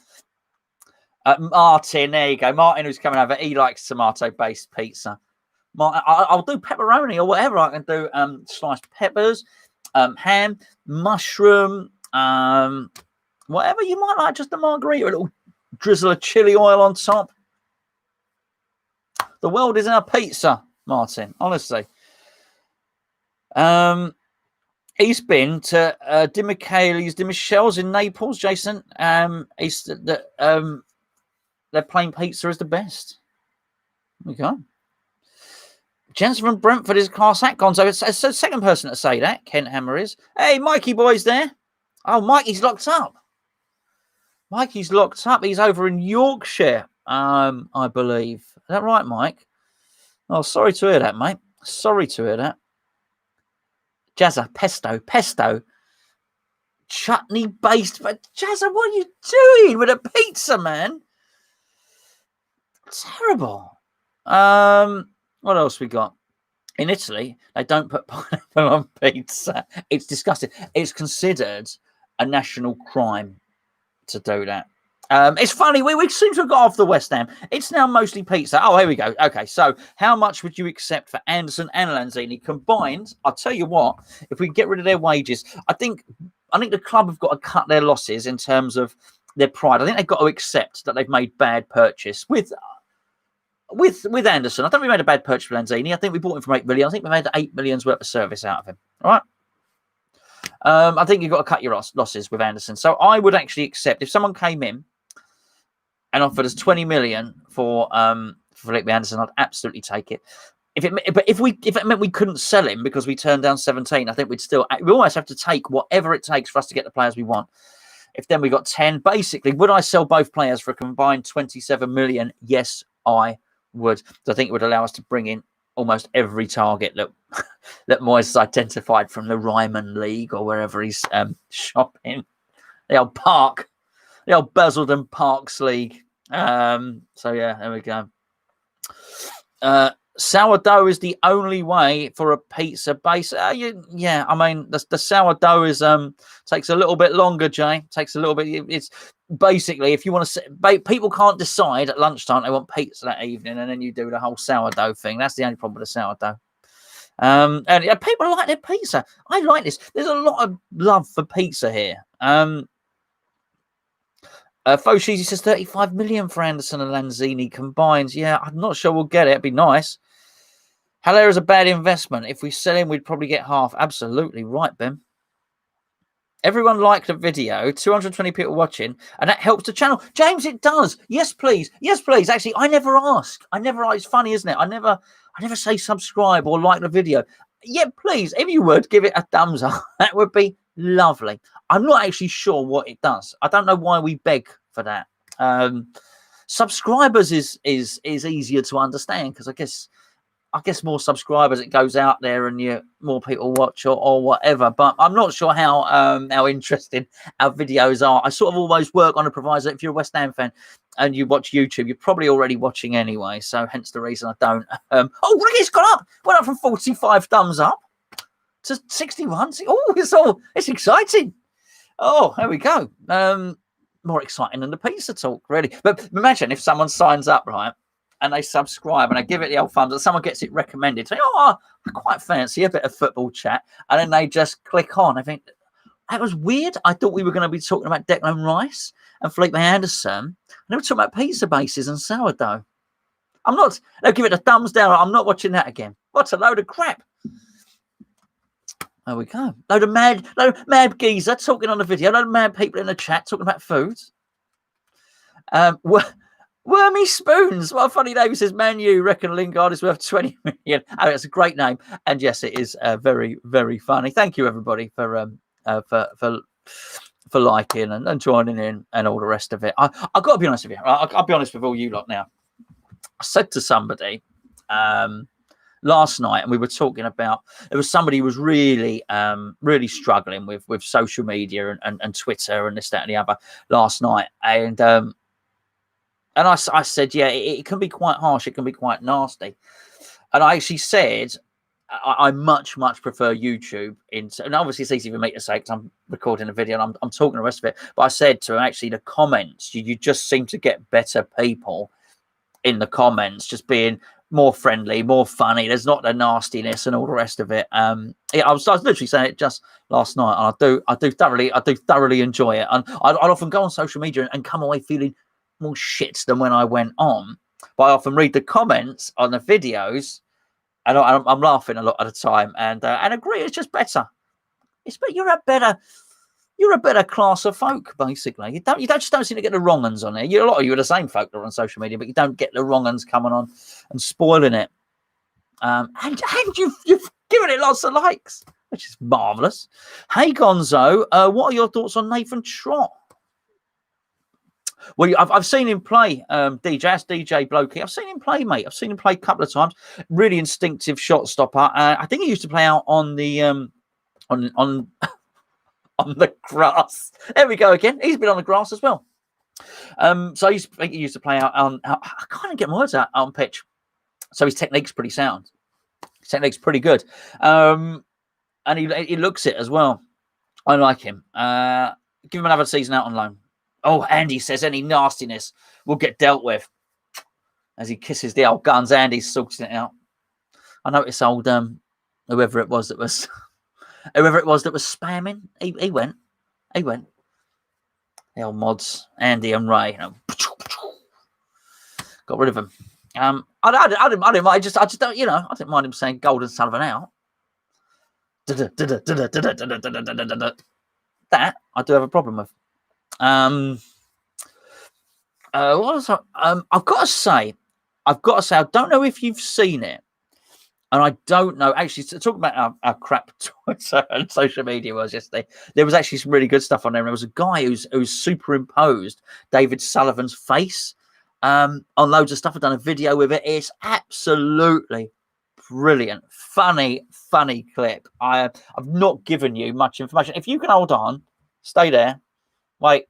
Martin, there you go. Martin, who's coming over, he likes tomato-based pizza. Martin, I'll do pepperoni or whatever. I can do sliced peppers, ham, mushroom, whatever you might like. Just a margarita, a little drizzle of chili oil on top. The world is in a pizza, Martin. Honestly. He's been to Di Michelle's in Naples, Jason. their plain pizza is the best. There we go. Jensen from Brentford is class act, Gonzo. It's the second person to say that. Kent Hammer is. Hey, Mikey boy's there. Oh, Mikey's locked up. Mikey's locked up. He's over in Yorkshire, I believe. Is that right, Mike? Oh, sorry to hear that, mate. Sorry to hear that. Jazza, pesto. Chutney based. Jazza, what are you doing with a pizza, man? Terrible. What else we got? In Italy, they don't put pineapple on pizza. It's disgusting. It's considered a national crime to do that. It's funny. We seem to have got off the West Ham. It's now mostly pizza. Oh, here we go. Okay, so how much would you accept for Anderson and Lanzini combined? I'll tell you what. If we get rid of their wages, I think the club have got to cut their losses in terms of their pride. I think they've got to accept that they've made bad purchase with Anderson. I don't think we made a bad purchase for Lanzini. I think we bought him for 8 million. I think we made 8 million's worth of service out of him. All right. I think you've got to cut your losses with Anderson. So I would actually accept if someone came in and offered us 20 million for Felipe Anderson, I'd absolutely take it. If it meant we couldn't sell him because we turned down 17, I think we almost have to take whatever it takes for us to get the players we want. If then we got 10, basically, would I sell both players for a combined 27 million? Yes, I would. So I think it would allow us to bring in almost every target that Moyes has identified from the Ryman League or wherever he's shopping. The old Basildon Parks League. So yeah, there we go. Sourdough is the only way for a pizza base. Yeah, I mean the sourdough is takes a little bit longer, Jay. Takes a little bit. It's basically if you want to. People can't decide at lunchtime they want pizza that evening, and then you do the whole sourdough thing. That's the only problem with the sourdough. And people like their pizza. I like this. There's a lot of love for pizza here. Faux Cheesy says 35 million for Anderson and Lanzini combined. Yeah, I'm not sure we'll get it. It'd be nice. Haller is a bad investment. If we sell him, we'd probably get half. Absolutely right, Ben. Everyone liked the video. 220 people watching, and that helps the channel. James, it does. Yes, please. Yes, please. Actually, I never ask. It's funny, isn't it? I never say subscribe or like the video. Yeah, please. If you would give it a thumbs up, that would be lovely. I'm not actually sure what it does. I don't know why we beg for that. Subscribers is easier to understand because I guess more subscribers, it goes out there and more people watch or whatever. But I'm not sure how interesting our videos are. I sort of always work on a proviso. If you're a West Ham fan and you watch YouTube, you're probably already watching anyway. So hence the reason I don't. Look, it's gone up. Went up from 45 thumbs up to 61. It's exciting. Oh, there we go. More exciting than the pizza talk, really. But imagine if someone signs up, right? And they subscribe and they give it the old thumbs and someone gets it recommended. Say, I quite fancy a bit of football chat. And then they just click on. I think that was weird. I thought we were going to be talking about Declan Rice and Felipe Anderson. And they were talking about pizza bases and sourdough. They'll give it a thumbs down. I'm not watching that again. What a load of crap. There we go. Load of mad geezer talking on the video. Load of mad people in the chat talking about foods. Wormy Spoons. What a funny name. It says, Man U reckon Lingard is worth 20 million. Oh, that's a great name. And yes, it is very, very funny. Thank you, everybody, for liking and joining in and all the rest of it. I've got to be honest with you. I'll be honest with all you lot now. I said to somebody last night, and we were talking about, there was somebody who was really, really struggling with social media and Twitter and this, that, and the other last night. And I said, yeah, it can be quite harsh. It can be quite nasty. And I actually said, I much, much prefer YouTube. And obviously, it's easy for me to say because I'm recording a video and I'm talking the rest of it. But I said to him, actually, the comments, you just seem to get better people in the comments, just being more friendly, more funny. There's not the nastiness and all the rest of it. I was literally saying it just last night. And I do thoroughly enjoy it. And I'd often go on social media and come away feeling more shit than when I went on, but I often read the comments on the videos and I'm laughing a lot at the time and agree it's just better. You're a better you're a better class of folk, basically. You just don't seem to get the wrong uns on there. A lot of you are the same folk that are on social media, but you don't get the wrong uns coming on and spoiling it. And you've given it lots of likes, which is marvellous. Hey, Gonzo, what are your thoughts on Nathan Trott? Well, I've seen him play, DJ Blokey. I've seen him play, mate. I've seen him play a couple of times. Really instinctive shot stopper. I think he used to play out on the on the grass. There we go again. He's been on the grass as well. So he used to play out on. I can't get my words out on pitch. So his technique's pretty sound. His technique's pretty good. And he looks it as well. I like him. Give him another season out on loan. Oh, Andy says any nastiness will get dealt with. As he kisses the old guns, Andy's sorting it out. I noticed old whoever it was that was spamming. He went. The old mods, Andy and Ray, got rid of him. I didn't mind. I just don't, I didn't mind him saying Golden Sullivan out. That I do have a problem with. What was I've got to say, I don't know if you've seen it, and I don't know. Actually, talking about our crap Twitter and social media was yesterday. There was actually some really good stuff on there. There was a guy who's superimposed David Sullivan's face on loads of stuff. I've done a video with it. It's absolutely brilliant, funny clip. I've not given you much information. If you can hold on, stay there. Wait,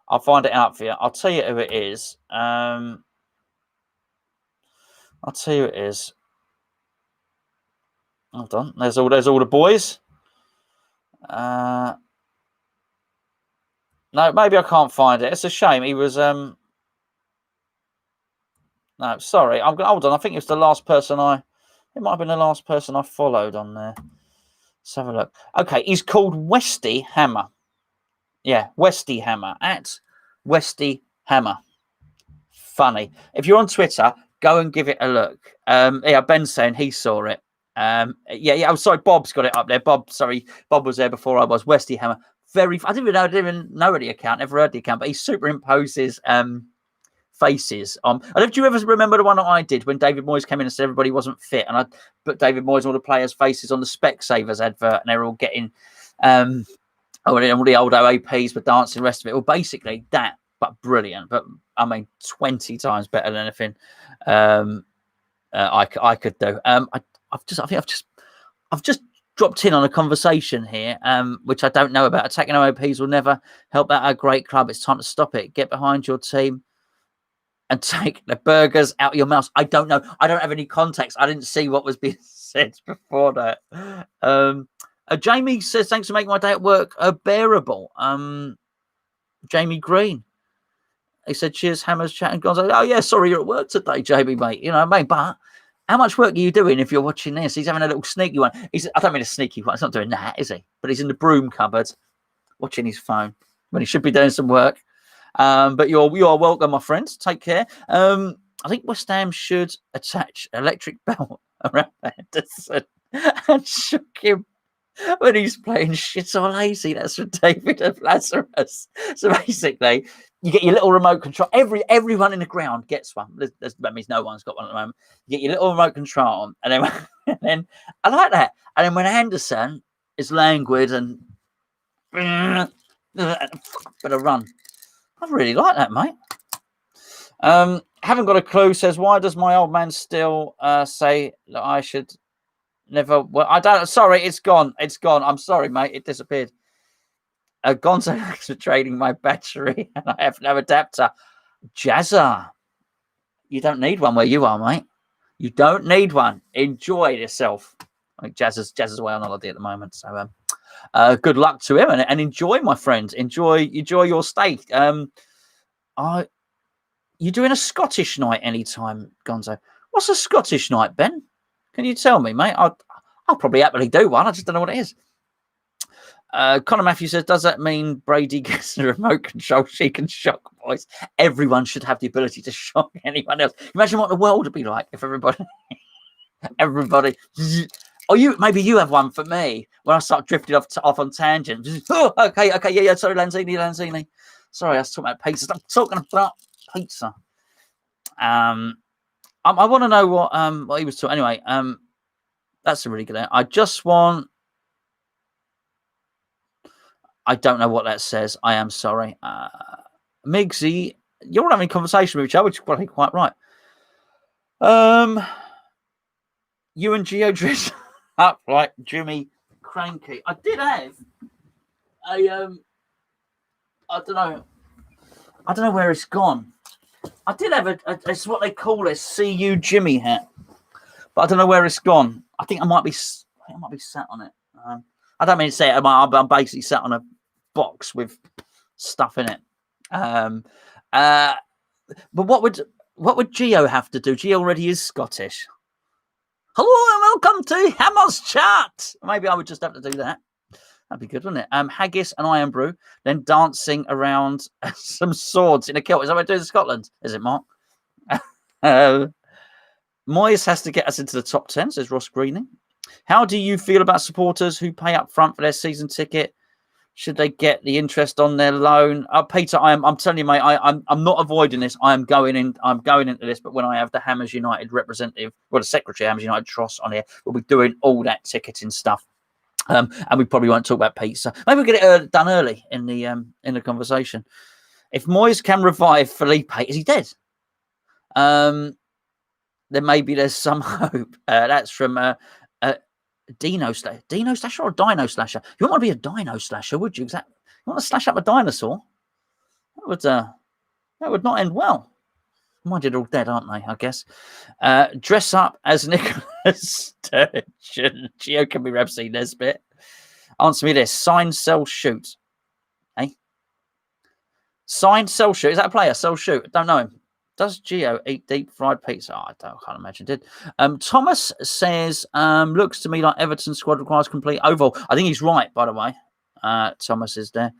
I'll find it out for you. I'll tell you who it is. I'll tell you who it is. Hold on. There's all the boys. No, maybe I can't find it. It's a shame. He was no, sorry. I'm gonna hold on. I think it was the last person it might have been the last person I followed on there. Let's have a look. Okay, he's called Westy Hammer. Yeah, Westy Hammer at Westy Hammer. Funny. If you're on Twitter, go and give it a look. Yeah, Ben's saying he saw it. Yeah. I'm sorry, Bob's got it up there. Bob was there before I was. Westy Hammer. I didn't even know the account. Never heard the account, but he superimposes faces on. I don't know if you ever remember the one that I did when David Moyes came in and said everybody wasn't fit, and I put David Moyes and all the players' faces on the Specsavers advert, and they're all getting all the old OAPs were dancing, the rest of it. Well, basically that, but brilliant. But I mean, 20 times better than anything I could do. I've just dropped in on a conversation here, which I don't know about. Attacking OAPs will never help out a great club. It's time to stop it. Get behind your team and take the burgers out of your mouth. I don't know. I don't have any context. I didn't see what was being said before that. Jamie says, thanks for making my day at work bearable. Jamie Green. He said, cheers, Hammers, chat and Gonzo. Oh, yeah, sorry you're at work today, Jamie, mate. You know what I mean? But how much work are you doing if you're watching this? He's having a little sneaky one. I don't mean a sneaky one. He's not doing that, is he? But he's in the broom cupboard watching his phone when he should be doing some work. But you are welcome, my friends. Take care. I think West Ham should attach an electric belt around Anderson and shook him when he's playing shit or lazy. That's from David of Lazarus. So basically, you get your little remote control. Everyone in the ground gets one. That means no one's got one at the moment. You get your little remote control on, and then I like that. And then when Anderson is languid and better run, I really like that, mate. Haven't got a clue. Says, why does my old man still say that I should never? Well, I don't. Sorry, it's gone. I'm sorry, mate. It disappeared. Gonzo thanks for trading my battery, and I have no adapter. Jazza, you don't need one where you are, mate. You don't need one. Enjoy yourself. I think Jazz is away on holiday at the moment, so good luck to him and enjoy, my friend. Enjoy your stay. You doing a Scottish night anytime, Gonzo? What's a Scottish night, Ben? Can you tell me, mate? I'll probably happily do one. I just don't know what it is. Connor Matthews says, does that mean Brady gets the remote control? She can shock boys. Everyone should have the ability to shock anyone else. Imagine what the world would be like if everybody Or maybe you have one for me when I start drifting off on tangent. Oh, okay, yeah. Sorry, Lanzini. Sorry, I was talking about pizza. I'm talking about pizza. I want to know what he was talking. Anyway, that's a really good. I just want. I don't know what that says. I am sorry, Migsy. You're having a conversation with each other, which is probably quite right. You and Geo dress up like Jimmy Cranky. I did have a I don't know where it's gone. I did have it's what they call a CU Jimmy hat, but I don't know where it's gone. I think I might be sat on it. I don't mean to say it. I'm basically sat on a box with stuff in it. But what would Geo have to do? Geo already is Scottish. Hello and welcome to Hammer's Chat. Maybe I would just have to do that. That'd be good, wouldn't it? Haggis and iron brew, then dancing around some swords in a kilt. Is that what we're doing in Scotland? Is it, Mark? Moyes has to get us into the top 10, says Ross Greening. How do you feel about supporters who pay up front for their season ticket? Should they get the interest on their loan? Peter, I'm telling you, mate, I'm not avoiding this. I'm going into this, but when I have the Hammers United representative, well, the secretary of Hammers United Tross on here, we'll be doing all that ticketing stuff. And we probably won't talk about pizza. Maybe we'll get it done early in the conversation. If Moyes can revive Felipe, is he dead? Then maybe there's some hope. That's from Dino Slasher or Dino Slasher? You wouldn't want to be a Dino Slasher, would you? Exactly. You want to slash up a dinosaur? That would not end well. Mind they're all dead, aren't they? I guess. Dress up as Nicholas Sturgeon. Geo can be Rebsy Nesbit. Answer me this: sign, sell, shoot. Sign, sell, shoot. Is that a player? Sell, shoot. Don't know him. Does Geo eat deep fried pizza? I can't imagine did. Thomas says, looks to me like Everton squad requires complete overhaul. I think he's right, by the way. Thomas is there.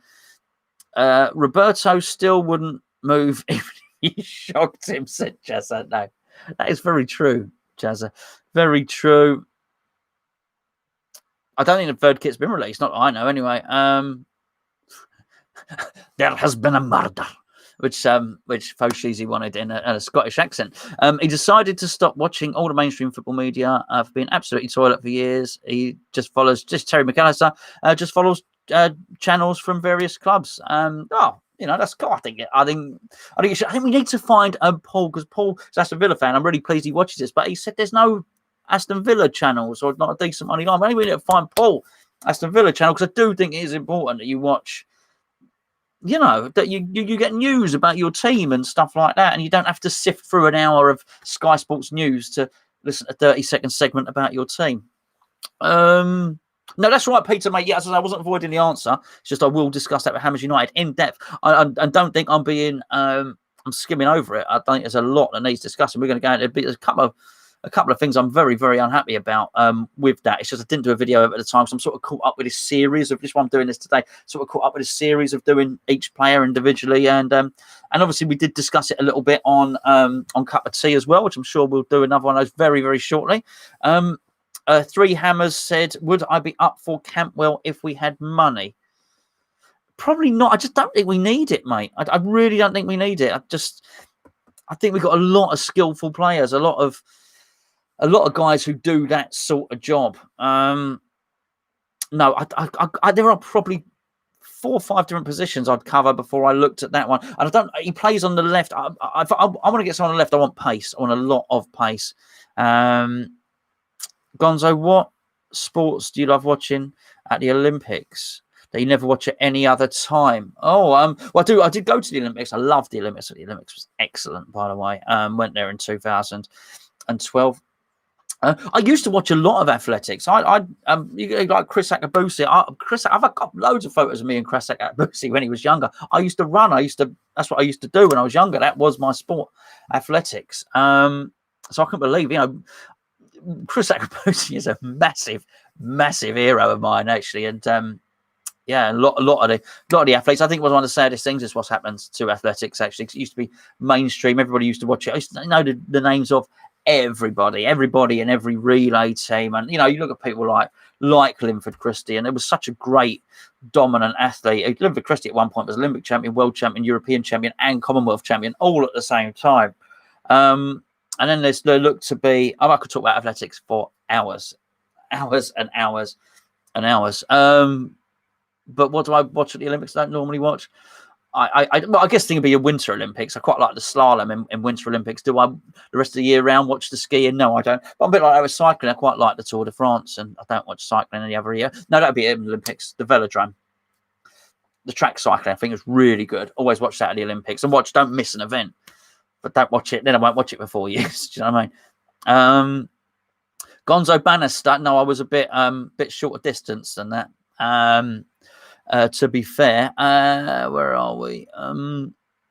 Roberto still wouldn't move if he shocked him, said Jazza. No, that is very true, Jazza. Very true. I don't think the third kit's been released. Not that I know, anyway. There has been a murder. Which Foshizi wanted in a Scottish accent. He decided to stop watching all the mainstream football media for being absolutely toilet for years. He just follows Terry McAllister, just follows channels from various clubs. That's cool. I think we need to find Paul, because Paul is Aston Villa fan. I'm really pleased he watches this, but he said there's no Aston Villa channels or not a decent money line. Maybe we need to find Paul Aston Villa channel, because I do think it is important that you watch. That you get news about your team and stuff like that, and you don't have to sift through an hour of Sky Sports News to listen to a 30-second segment about your team. No, that's right, Peter, mate. Yeah, I wasn't avoiding the answer. It's just I will discuss that with Hammers United in depth. I don't think I'm being I'm skimming over it. I think there's a lot that needs discussing. We're going to go into a couple of things I'm very, very unhappy about with that. It's just I didn't do a video at the time, so I'm sort of caught up with this series of this one. I'm doing this today. Sort of caught up with a series of doing each player individually, and obviously we did discuss it a little bit on Cup of Tea as well, which I'm sure we'll do another one of those very, very shortly. Three Hammers said, would I be up for Campwell if we had money? Probably not. I just don't think we need it, mate. I really don't think we need it. I think we've got a lot of skillful players, a lot of guys who do that sort of job. No, there are probably 4 or 5 different positions I'd cover before I looked at that one. And he plays on the left. I want to get someone on the left. I want pace. I want a lot of pace. Gonzo, what sports do you love watching at the Olympics that you never watch at any other time? Well, I did go to the Olympics. I loved the Olympics. The Olympics was excellent, by the way. Went there in 2012. I used to watch a lot of athletics. Like Chris Akabusi. I've got loads of photos of me and Chris Akabusi when he was younger. I used to run. That's what I used to do when I was younger. That was my sport, athletics. So I couldn't believe, Chris Akabusi is a massive, massive hero of mine, actually. And a lot of the athletes. I think one of the saddest things is what's happened to athletics. Actually, 'cause it used to be mainstream. Everybody used to watch it. I used to know the names of everybody in every relay team. And, you look at people like Linford Christie, and it was such a great, dominant athlete. Linford Christie at one point was Olympic champion, world champion, European champion, and Commonwealth champion, all at the same time. And then there looked to be, I could talk about athletics for hours and hours and hours. But what do I watch at the Olympics? I don't normally watch. I guess thing would be a Winter Olympics. I quite like the slalom in Winter Olympics. Do I the rest of the year round watch the skiing? No, I don't. But I'm a bit like that with cycling. I quite like the Tour de France, and I don't watch cycling any other year. No, that'd be in the Olympics. The velodrome, the track cycling, I think is really good. Always watch that at the Olympics, and don't miss an event. But don't watch it. Then I won't watch it for 4 years. Do you know what I mean? Gonzo Bannister. No, I was a bit short of distance than that. To be fair, where are we?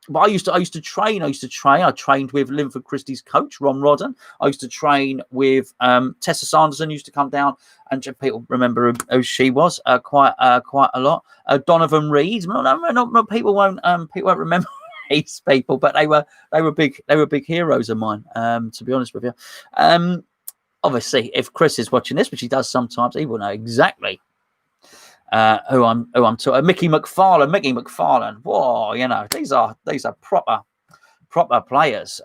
But I used to train. I trained with Linford Christie's coach, Ron Rodden. I used to train with Tessa Sanderson. Used to come down, and people remember who she was quite a lot. Donovan Reed. No, people won't remember these people, but they were big heroes of mine. To be honest with you, obviously, if Chris is watching this, which he does sometimes, he will know exactly who I'm talking. Mickey McFarlane. Whoa, these are proper players,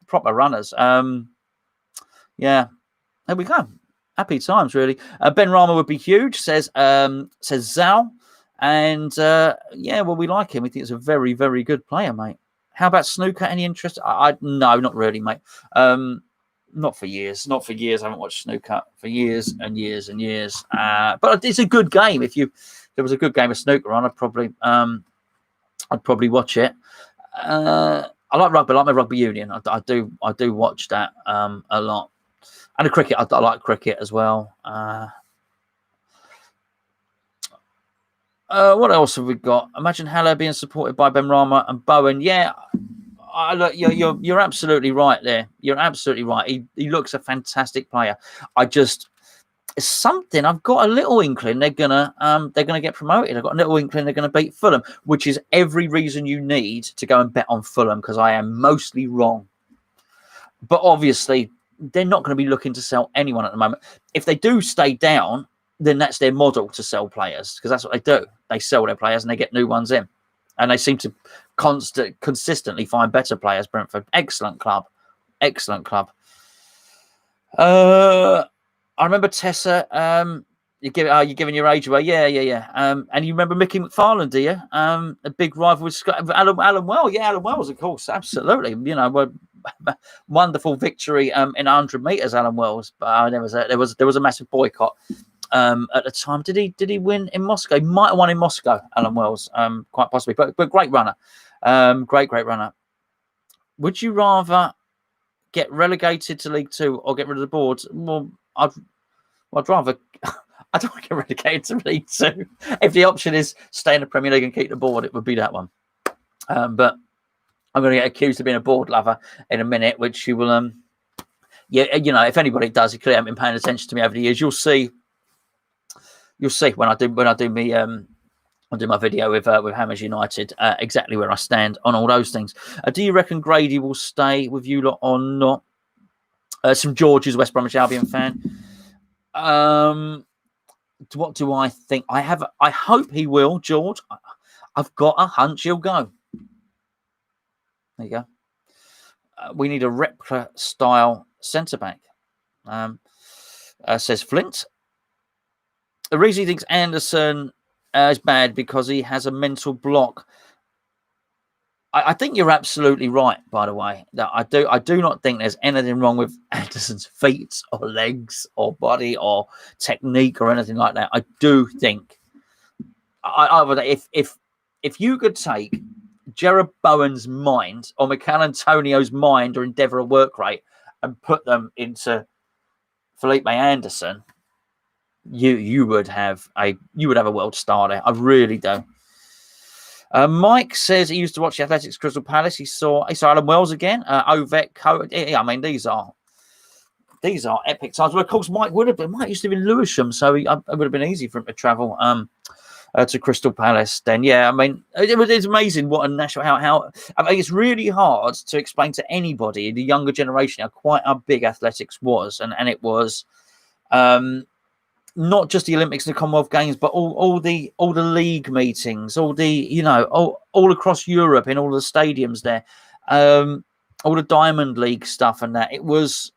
proper runners. Yeah, there we go. Happy times, really. Ben Rama would be huge, says Zal, and well, we like him. We think he's a very, very good player, mate. How about snooker? Any interest? No, not really, mate. Not for years. I haven't watched snooker for years and years and years. But it's a good game. If there was a good game of snooker on, I'd probably watch it. I like rugby. I like my rugby union. I do watch that a lot. And the cricket. I like cricket as well. What else have we got? Imagine Haller being supported by Ben Rama and Bowen. Yeah. Look, you're absolutely right there. You're absolutely right. He looks a fantastic player. It's something I've got a little inkling they're gonna get promoted. I've got a little inkling they're gonna beat Fulham, which is every reason you need to go and bet on Fulham, because I am mostly wrong. But obviously they're not going to be looking to sell anyone at the moment. If they do stay down, then that's their model to sell players, because that's what they do. They sell their players and they get new ones in. And they seem to consistently find better players. Brentford, excellent club. I remember Tessa. You're giving your age away. Yeah. And you remember Mickey McFarlane, do you? A big rival with Alan Wells. Yeah, Alan Wells, of course, absolutely. Wonderful victory in 100 meters, Alan Wells. But there was a massive boycott. At the time, did he win in Moscow? He might have won in Moscow, Alan Wells, quite possibly, but great runner, great runner. Would you rather get relegated to League Two or get rid of the board? Well, I'd rather. I don't want to get relegated to League Two. If the option is stay in the Premier League and keep the board, it would be that one. But I'm going to get accused of being a board lover in a minute, which you will. If anybody does, you clearly haven't been paying attention to me over the years. You'll see when I do my video with Hammers United exactly where I stand on all those things. Do you reckon Grady will stay with you lot or not? Some George's West Bromwich Albion fan. What do I think? I hope he will, George. I've got a hunch he'll go. There you go. We need a replica style centre back. Says Flint. The reason he thinks Anderson is bad because he has a mental block. I think you're absolutely right, by the way. That I do not think there's anything wrong with Anderson's feet or legs or body or technique or anything like that. I do think if you could take Gerard Bowen's mind or Mikel Antonio's mind or endeavour of work rate and put them into Felipe Anderson, you would have a world star there. I really do. Mike says he used to watch the Athletics Crystal Palace. He saw Alan Wells again. Ovek. I mean, these are epic times. Well, of course, Mike used to live in Lewisham, so it would have been easy for him to travel to Crystal Palace. Then, yeah, I mean, it's amazing what a national how I mean, it's really hard to explain to anybody in the younger generation how big athletics was, and it was not just the Olympics and the Commonwealth Games, but all the league meetings, all the all across Europe in all the stadiums there, all the Diamond League stuff and that. It was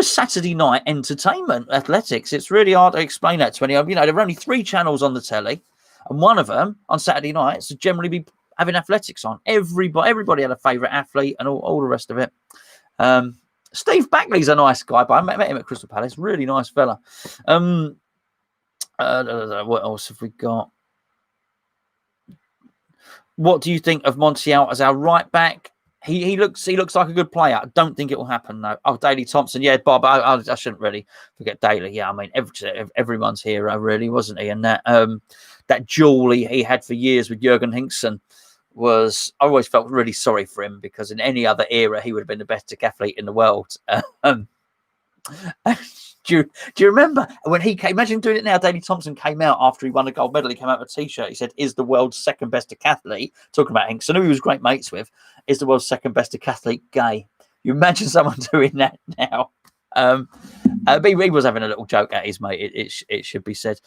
Saturday night entertainment athletics. It's really hard to explain that to anyone. There are only 3 channels on the telly, and one of them on Saturday nights would generally be having athletics on. Everybody had a favourite athlete and all the rest of it. Steve Backley's a nice guy, but I met him at Crystal Palace. Really nice fella. What else have we got? What do you think of Montiel as our right back? He looks like a good player. I don't think it will happen though. Oh, Daley Thompson, yeah, Bob. I shouldn't really forget Daley. Yeah, I mean everyone's hero, really, wasn't he? And that duel he had for years with Jurgen Hinkson was. I always felt really sorry for him because in any other era he would have been the best decathlete in the world. Do you remember when he came? Imagine doing it now. Daley Thompson came out after he won a gold medal. He came out with a T-shirt. He said, "Is the world's second best decathlete?" Talking about Hinkson, who he was great mates with. Is the world's second best decathlete gay? You imagine someone doing that now? But he was having a little joke at his mate. It should be said.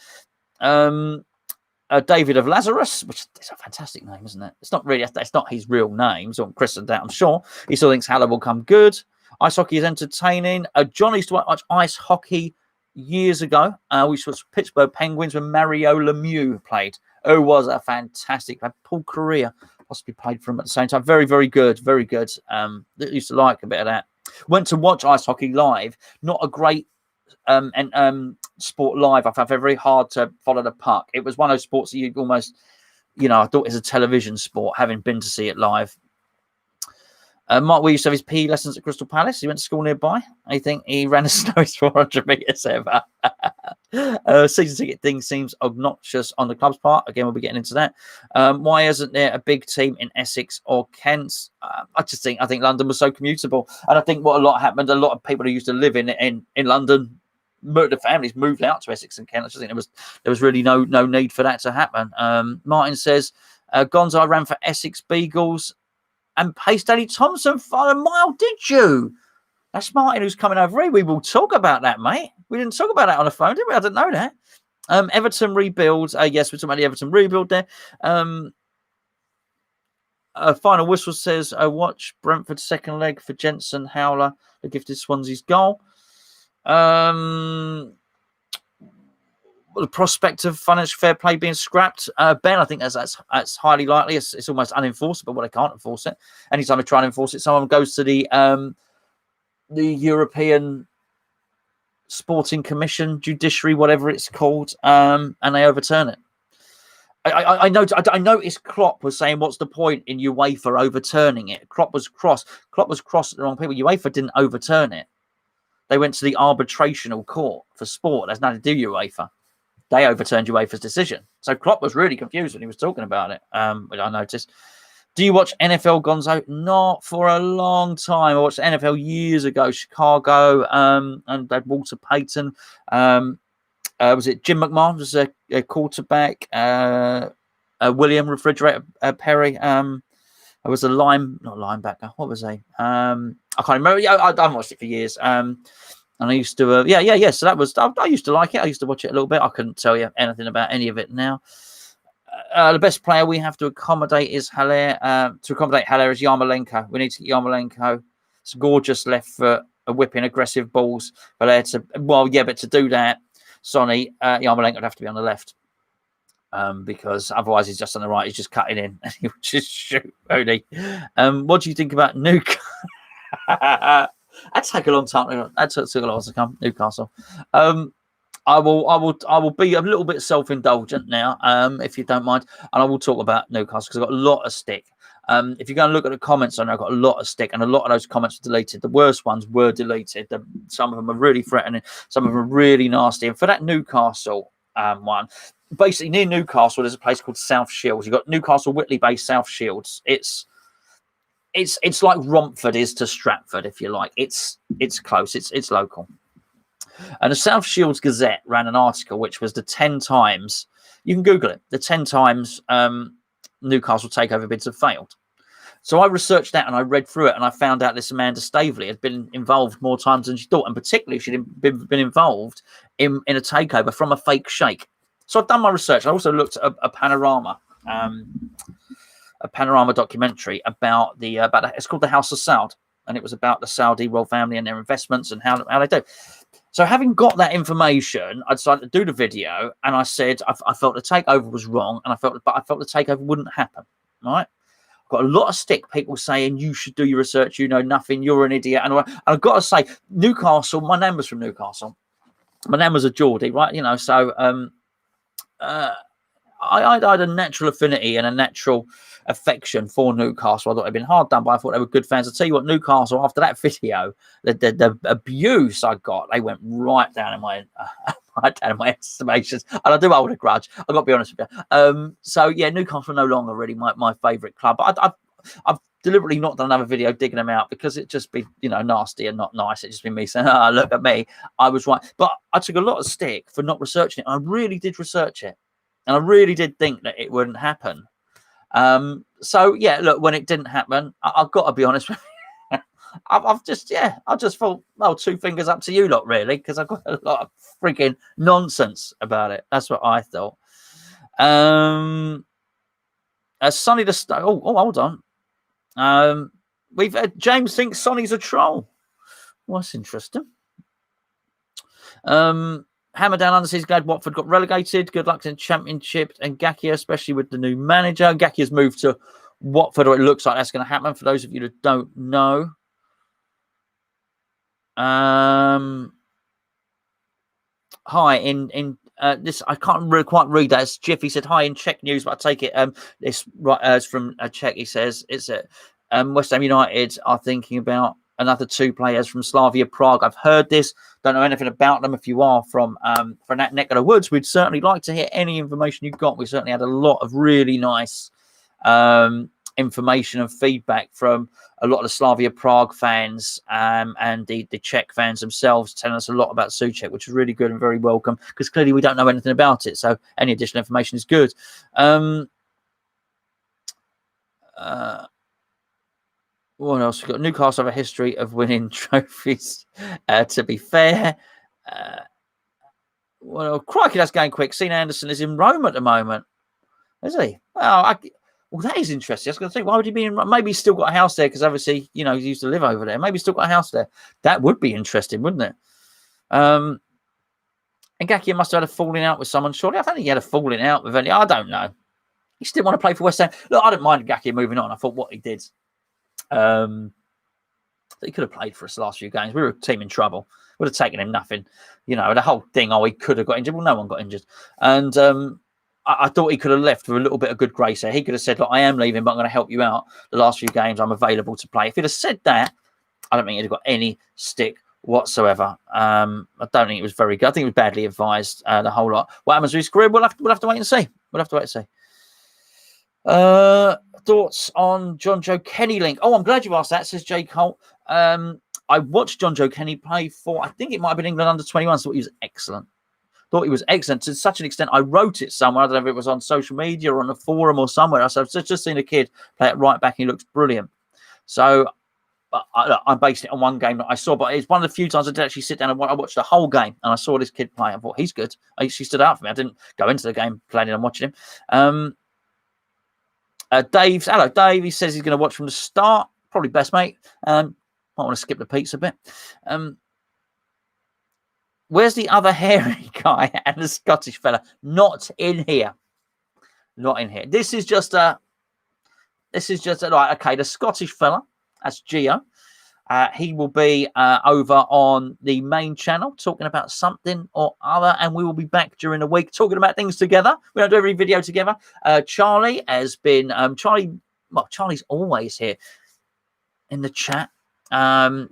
David of Lazarus, which is a fantastic name, isn't it? It's not really. That's not his real name. So christened that, I'm sure. He still thinks Haller will come good. Ice hockey is entertaining. John used to watch ice hockey years ago. We watched Pittsburgh Penguins when Mario Lemieux played. Who was a fantastic. Paul Correa possibly played for him at the same time. Very, very good. Very good. Used to like a bit of that. Went to watch ice hockey live. Not a great sport live. I found it very hard to follow the puck. It was one of those sports that you almost, I thought it was a television sport, having been to see it live. Mark, we used to have his PE lessons at Crystal Palace. He went to school nearby. I think he ran the slowest 400 metres ever. Season ticket thing seems obnoxious on the club's part. Again, we'll be getting into that. Why isn't there a big team in Essex or Kent? I think London was so commutable. And I think what a lot happened, a lot of people who used to live in London, the families moved out to Essex and Kent. I just think there was really no need for that to happen. Martin says, Gonzo, I ran for Essex Beagles and paced Daley Thompson for a mile, did you? That's Martin who's coming over here. We will talk about that, mate. We didn't talk about that on the phone, did we? I didn't know that. Everton rebuilds. Yes, we're talking about the Everton rebuild there. Final whistle says, watch Brentford's second leg for Jensen Howler, the gifted Swansea's goal. The prospect of financial fair play being scrapped, Ben, I think that's highly likely. It's almost unenforceable, but they can't enforce it. Anytime they try and enforce it, someone goes to the European Sporting Commission, Judiciary, whatever it's called, and they overturn it. I noticed Klopp was saying, "What's the point in UEFA overturning it?" Klopp was cross at the wrong people. UEFA didn't overturn it. They went to the arbitrational court for sport. That's nothing to do with UEFA. They overturned UEFA's decision. So Klopp was really confused when he was talking about it. Which I noticed. Do you watch NFL, Gonzo? Not for a long time. I watched NFL years ago, Chicago, and they had Walter Payton. Was it Jim McMahon was a quarterback? William Refrigerator Perry. I was not linebacker. What was he? I can't remember. Yeah, I haven't watched it for years. And I used to, So that was, I used to like it. I used to watch it a little bit. I couldn't tell you anything about any of it now. The best player we have to accommodate is Haller. To accommodate Haller is Yarmolenko. We need to get Yarmolenko. It's gorgeous left foot, a whipping aggressive balls. But to do that, Sonny, Yarmolenko would have to be on the left. Because otherwise he's just on the right. He's just cutting in. And he would just shoot, won't he? What do you think about Newcastle? That'd take a long time. That took a lot to come. Newcastle. I will be a little bit self-indulgent now, if you don't mind, and I will talk about Newcastle because I've got a lot of stick. If you go and look at the comments, I know I've got a lot of stick, and a lot of those comments were deleted. The worst ones were deleted. Some of them are really threatening. Some of them are really nasty. And for that Newcastle one, basically near Newcastle, there's a place called South Shields. You've got Newcastle Whitley based South Shields. It's like Romford is to Stratford, if you like. It's close. It's local. And the South Shields Gazette ran an article which was the 10 times, you can Google it, the 10 times Newcastle takeover bids have failed. So I researched that and I read through it, and I found out this Amanda Staveley had been involved more times than she thought, and particularly she'd been involved in a takeover from a fake sheikh. So I've done my research. I also looked at a panorama documentary about it's called The House of Saud, and it was about the Saudi royal family and their investments and how they do. So having got that information, I decided to do the video, and I said I felt the takeover was wrong, and I felt the takeover wouldn't happen. Right? Got a lot of stick, people saying you should do your research, you know nothing, you're an idiot. And I've got to say, Newcastle, my nan was from Newcastle. My nan was a Geordie, right? You know, so I had a natural affinity and a natural affection for Newcastle. I thought they'd been hard done, but I thought they were good fans. I'll tell you what, Newcastle, after that video, the abuse I got, they went right down in my estimations, and I do hold a grudge. I've got to be honest with you. So yeah, Newcastle are no longer really my favourite club. But I've deliberately not done another video digging them out because it'd just be, you know, nasty and not nice. It'd just be me saying, "Ah, look at me, I was right." But I took a lot of stick for not researching it. I really did research it, and I really did think that it wouldn't happen. So yeah, look, when it didn't happen, I've got to be honest with you. I just thought, well, two fingers up to you lot, really, because I've got a lot of freaking nonsense about it. That's what I thought. Sonny the hold on. We've James thinks Sonny's a troll. Well, that's interesting. Hammer down under, he's glad Watford got relegated. Good luck in the Championship and Gakia, especially with the new manager. Gakia's moved to Watford, or it looks like that's going to happen. For those of you that don't know, hi in this, I can't really quite read that. It's Jiffy said hi in Czech news, but I take it it's right. It's from Czech. He says it's West Ham United are thinking about another two players from Slavia Prague. I've heard this. Don't know anything about them. If you are from that neck of the woods, we'd certainly like to hear any information you've got. We certainly had a lot of really nice information and feedback from a lot of the Slavia Prague fans and the Czech fans themselves, telling us a lot about Souček, which is really good and very welcome, because clearly we don't know anything about it. So any additional information is good. What else we got? Newcastle have a history of winning trophies. To be fair, well, crikey, that's going quick. Lanzini Anderson is in Rome at the moment, is he? Well, that is interesting. I was going to think, why would he be in? Maybe he's still got a house there because obviously, you know, he used to live over there. Maybe he's still got a house there. That would be interesting, wouldn't it? And Gakia must have had a falling out with someone. Surely, I don't think he had a falling out with any. I don't know. He still want to play for West Ham. Look, I don't mind Gakia moving on. I thought what he did. He could have played for us the last few games. We were a team in trouble. Would have taken him nothing. You know, the whole thing, he could have got injured. Well, no one got injured. And I thought he could have left with a little bit of good grace there. He could have said, look, I am leaving, but I'm going to help you out. The last few games, I'm available to play. If he'd have said that, I don't think he'd have got any stick whatsoever. I don't think it was very good. I think it was badly advised, the whole lot. What happens with his career? We'll have to wait and see. We'll have to wait and see. Thoughts on John Joe Kenny link? Oh, I'm glad you asked that, says J. Cole. I watched John Joe Kenny play for, I think it might have been England under 21, so he was excellent. Thought he was excellent to such an extent. I wrote it somewhere. I don't know if it was on social media or on a forum or somewhere. I've just seen a kid play it right back and he looks brilliant. So I based it on one game that I saw, but it's one of the few times I did actually sit down and I watched the whole game and I saw this kid play. I thought, he's good. He stood out for me. I didn't go into the game planning on watching him. Hello, Dave. He says he's going to watch from the start. Probably best, mate. Might want to skip the pizza bit. Where's the other hairy guy and the Scottish fella? Not in here. Not in here. This is just right. Okay, the Scottish fella, that's Gio. He will be over on the main channel talking about something or other, and we will be back during the week talking about things together. We don't do every video together. Charlie has been Charlie's always here in the chat,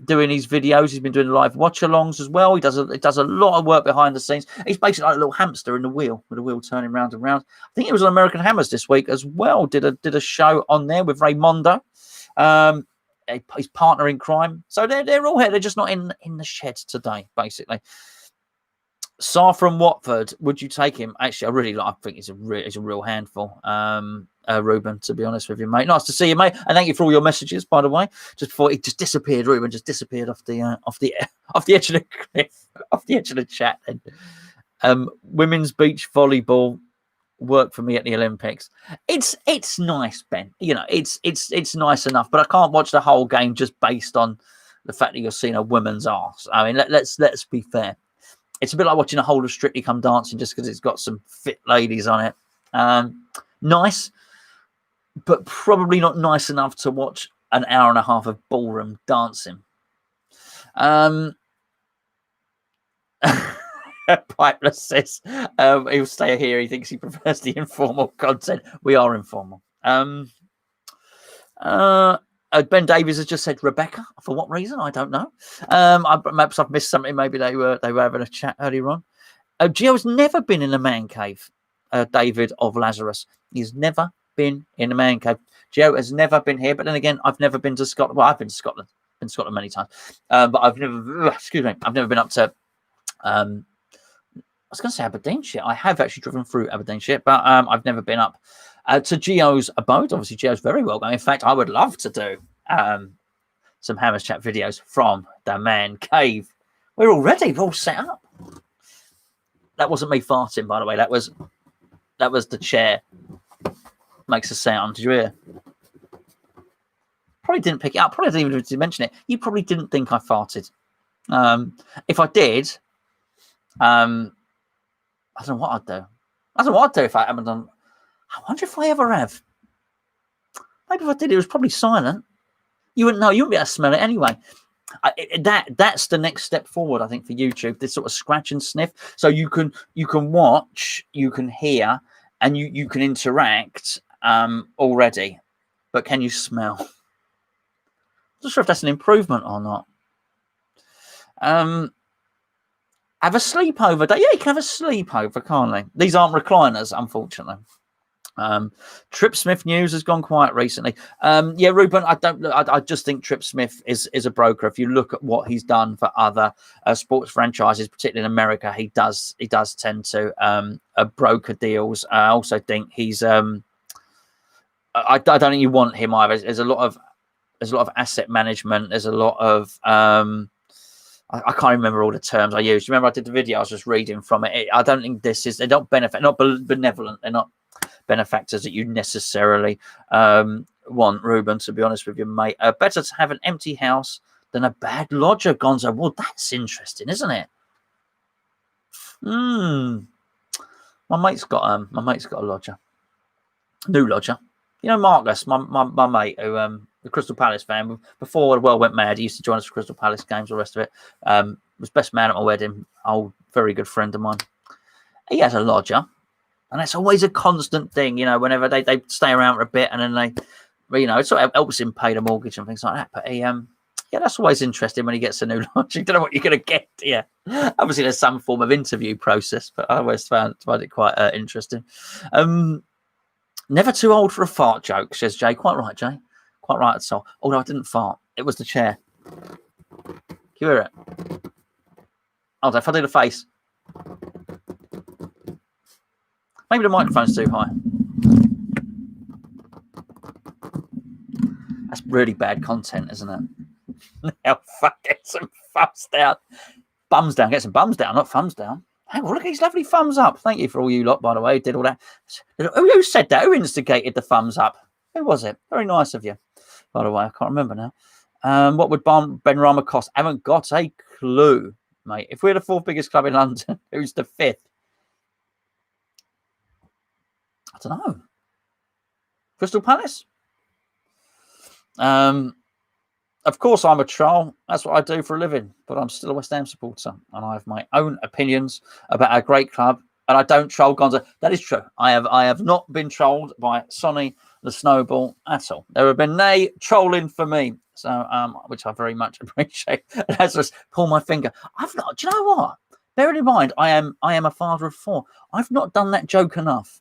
doing his videos. He's been doing live watch-alongs as well. He does a lot of work behind the scenes. He's basically like a little hamster in the wheel, with the wheel turning round and round. I think it was on American Hammers this week as well. Did a show on there with Raymondo, his partner in crime. So they're all here. They're just not in the shed today, basically. Sar from Watford, would you take him? Actually, I think he's a real handful. Ruben, to be honest with you, mate. Nice to see you, mate. And thank you for all your messages, by the way. Just before he just disappeared, Ruben just disappeared off the edge of the cliff, off the edge of the chat. Then, women's beach volleyball worked for me at the Olympics. It's nice, Ben. You know, it's nice enough, but I can't watch the whole game just based on the fact that you're seeing a woman's arse. I mean, let's be fair. It's a bit like watching a whole of Strictly Come Dancing just because it's got some fit ladies on it. Nice, but probably not nice enough to watch an hour and a half of ballroom dancing. Pipeless says he'll stay here. He thinks he prefers the informal content. We are informal. Ben Davies has just said Rebecca. For what reason? I don't know. Perhaps I've missed something. Maybe they were having a chat earlier on. Gio's never been in a man cave. David of Lazarus. He's never been in a man cave. Gio has never been here. But then again, I've never been to Scotland. Well, I've been to Scotland. Been to Scotland many times. But I've never. Excuse me. I've never been up to. I was going to say Aberdeenshire. I have actually driven through Aberdeenshire, but I've never been up to Gio's abode. Obviously, Gio's very well going. In fact, I would love to do some Hammers Chat videos from the man cave. We're all set up. That wasn't me farting, by the way. That was the chair. Makes a sound. Did you hear? Probably didn't pick it up. Probably didn't even mention it. You probably didn't think I farted. If I did, I don't know what I'd do. I don't know what I'd do if I haven't done. I wonder if I ever have. Maybe if I did, it was probably silent. You wouldn't know. You wouldn't be able to smell it anyway. That's the next step forward, I think, for YouTube. This sort of scratch and sniff. So you can watch, you can hear, and you can interact already. But can you smell? I'm not sure if that's an improvement or not. Have a sleepover day. Yeah, you can have a sleepover, can't they? These aren't recliners, unfortunately. Trip Smith news has gone quiet recently. Yeah, Ruben, I just think Trip Smith is a broker. If you look at what he's done for other sports franchises, particularly in America, he does tend to broker deals. I also think he's I don't think you want him either. There's a lot of asset management. There's a lot of I can't remember all the terms I used. Remember, I did the video. I was just reading from it. I don't think they're not benevolent. They're not benefactors that you necessarily want, Ruben, to be honest with you, mate. Better to have an empty house than a bad lodger, Gonzo. Well, that's interesting, isn't it? My mate's got a lodger, new lodger. You know, Marcus, my mate, who the Crystal Palace fan. Before the world went mad, he used to join us for Crystal Palace games, all the rest of it. Was best man at my wedding. Old, very good friend of mine. He has a lodger. And that's always a constant thing, you know, whenever they stay around for a bit and then it sort of helps him pay the mortgage and things like that. But yeah, that's always interesting when he gets a new lodge. You don't know what you're going to get. Yeah. Obviously, there's some form of interview process, but I always find it quite interesting. Never too old for a fart joke, says Jay. Quite right, Jay. Quite right at all. Although I didn't fart. It was the chair. Can you hear it? Oh, if I do the face. Maybe the microphone's too high. That's really bad content, isn't it? Now, fuck, get some thumbs down. Bums down. Get some bums down, not thumbs down. Hey, well, look at these lovely thumbs up. Thank you for all you lot, by the way, who did all that. Who said that? Who instigated the thumbs up? Who was it? Very nice of you, by the way. I can't remember now. What would Benrahma cost? I haven't got a clue, mate. If we're the fourth biggest club in London, who's the fifth? I don't know. Crystal Palace? Of course, I'm a troll. That's what I do for a living. But I'm still a West Ham supporter. And I have my own opinions about a great club. And I don't troll Gonzo. That is true. I have not been trolled by Sonny the Snowball at all. There have been no trolling for me. So, which I very much appreciate. And as I just pull my finger. I've not, do you know what? Bearing in mind, I am a father of four. I've not done that joke enough.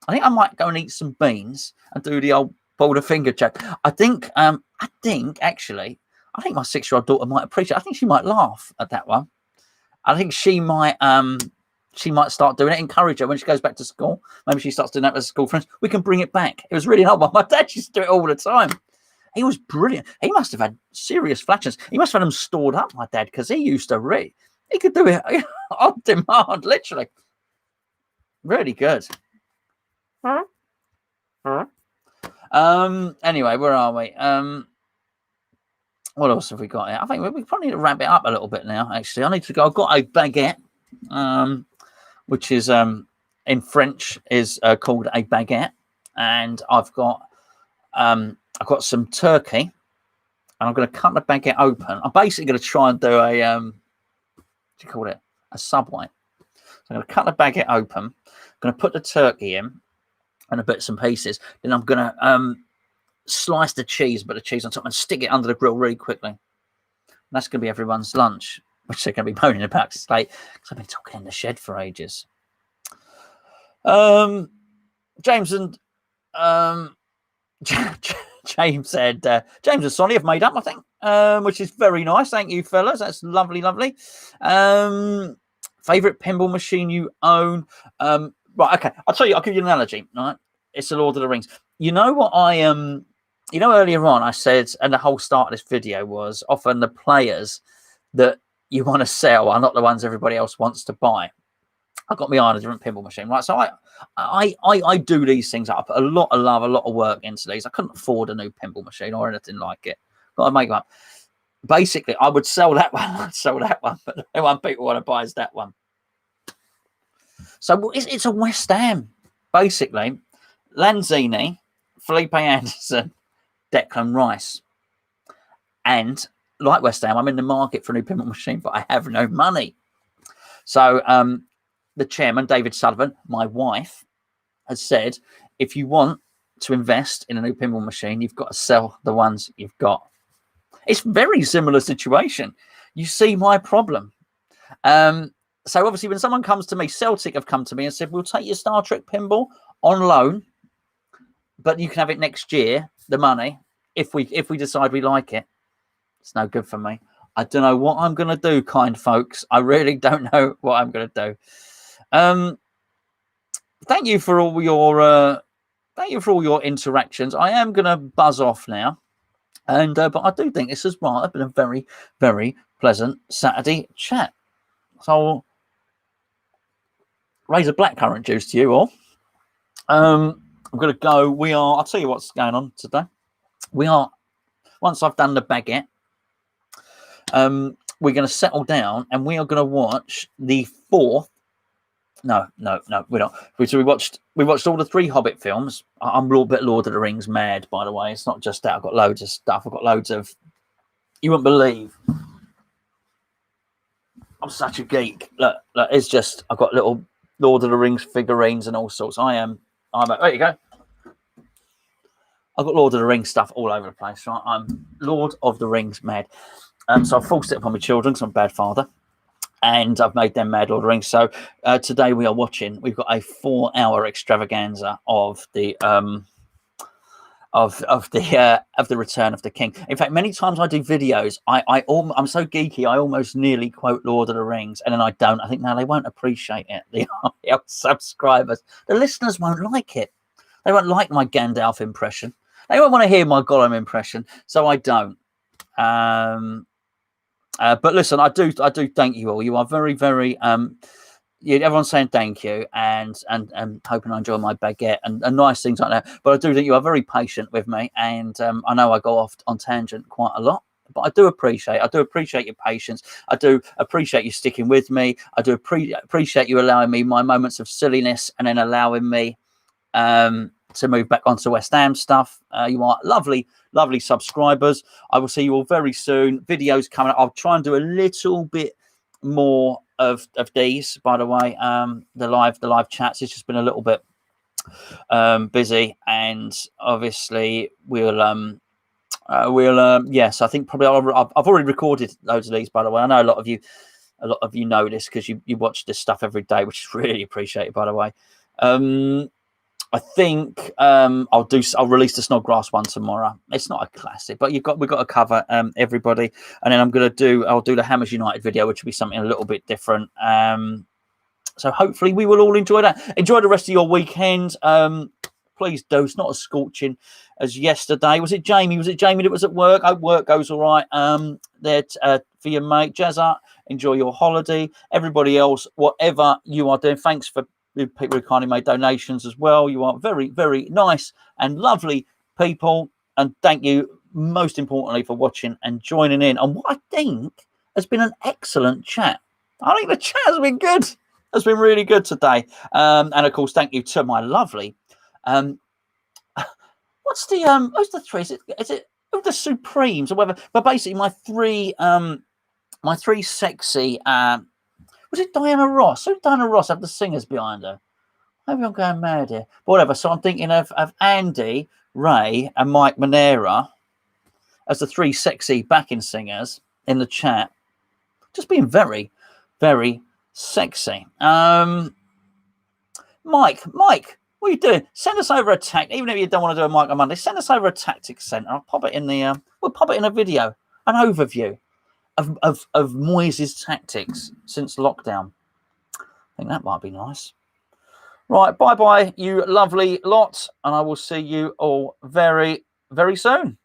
I think I might go and eat some beans and do the old pull the finger joke. I think actually, I think my 6-year-old daughter might appreciate it. I think she might laugh at that one. I think she might start doing it. Encourage her when she goes back to school. Maybe she starts doing that with school friends. We can bring it back. It was really hard. My dad used to do it all the time. He was brilliant. He must have had serious flatulence. He must have had them stored up, my dad, because he used to read. He could do it on demand, literally. Really good. Anyway, where are we? What else have we got here? I think we probably need to wrap it up a little bit now, actually. I need to go. I've got a baguette, which is in French is called a baguette. And I've got some turkey, and I'm going to cut the baguette open. I'm basically going to try and do a what do you call it? A Subway. So I'm going to cut the baguette open. I'm going to put the turkey in and the bits and pieces. Then I'm going to slice the cheese, put the cheese on top, and stick it under the grill really quickly. And that's going to be everyone's lunch, which they're going to be moaning about because it's late. Because I've been talking in the shed for ages. James and James said, James and Sonny have made up, I think, which is very nice. Thank you, fellas. That's lovely, lovely. Favorite pinball machine you own? Right, okay. I'll tell you. I'll give you an analogy. Right, it's the Lord of the Rings. You know what earlier on I said, and the whole start of this video was often the players that you want to sell are not the ones everybody else wants to buy. I got me on a different pinball machine, right? So I do these things. I put a lot of love, a lot of work into these. I couldn't afford a new pinball machine or anything like it. Got to make them up. Basically, I would sell that one. I'd sell that one, but the one people want to buy is that one. So it's a West Ham, basically. Lanzini, Felipe Anderson, Declan Rice. And like West Ham, I'm in the market for a new pinball machine, but I have no money. So the chairman, David Sullivan, my wife, has said, if you want to invest in a new pinball machine, you've got to sell the ones you've got. It's a very similar situation. You see my problem. So obviously when someone comes to me, Celtic have come to me and said, we'll take your Star Trek pinball on loan, but you can have it next year, the money, if we decide we like it. It's no good for me. I don't know what I'm going to do, kind folks. I really don't know what I'm going to do. Thank you for all your interactions. I am going to buzz off now, and but I do think this has been a very, very pleasant Saturday chat. So I'll raise a blackcurrant juice to you all. I'm going to go. I'll tell you what's going on today. Once I've done the baguette, we're going to settle down and we are going to watch the fourth. No, we're not. So we watched all the 3 Hobbit films. I'm a little bit Lord of the Rings mad, by the way. It's not just that. I've got loads of stuff. I've got loads of. You wouldn't believe. I'm such a geek. Look, it's just I've got little Lord of the Rings figurines and all sorts. There you go. I've got Lord of the Rings stuff all over the place. Right? I'm Lord of the Rings mad. So I've forced it upon my children because I'm a bad father. And I've made them mad Lord of the Rings. So today we've got a 4-hour extravaganza of the Return of the King. In fact, many times I do videos, I'm so geeky, I almost nearly quote Lord of the Rings, and then I don't. I think now they won't appreciate it. The subscribers, the listeners won't like it. They won't like my Gandalf impression. They won't want to hear my Gollum impression, so I don't. But listen, I do thank you all. You are very, very everyone's saying thank you and hoping I enjoy my baguette and nice things like that. But I do think you are very patient with me, and I know I go off on tangent quite a lot, but I do appreciate your patience. I do appreciate you sticking with me. I do appreciate you allowing me my moments of silliness and then allowing me to move back onto West Ham stuff. You are lovely subscribers. I will see you all very soon. Videos coming up. I'll try and do a little bit more of these, by the way. The live chats. It's just been a little bit busy, and obviously yes, I think probably I've already recorded loads of these, by the way. I know a lot of you know this because you watch this stuff every day, which is really appreciated, by the way. I think I'll release the Snodgrass one tomorrow. It's not a classic, but we've got to cover everybody, and then I'll do the Hammers United video, which will be something a little bit different. So hopefully we will all enjoy that. Enjoy the rest of your weekend. Please do. It's not as scorching as yesterday. Was it Jamie? That was at work? I hope work goes all right. There for your mate Jazza. Enjoy your holiday. Everybody else, whatever you are doing, thanks for people who kindly made donations as well. You are very, very nice and lovely people. And thank you, most importantly, for watching and joining in on what I think has been an excellent chat. I think the chat has been good. It's been really good today. And of course, thank you to my lovely. What's the three? Is it the Supremes or whatever? But basically, my three sexy. Was it Diana Ross? Who Diana Ross have the singers behind her? Maybe I'm going mad here. But whatever. So I'm thinking of Andy, Ray, and Mike Manera as the three sexy backing singers in the chat. Just being very, very sexy. Mike, what are you doing? Send us over a tactic, even if you don't want to do a mic on Monday. Send us over a tactics centre. I'll pop it in the. We'll pop it in a video, an overview of Moyes' tactics since lockdown. I think that might be nice. Right, bye, you lovely lot, and I will see you all very, very soon.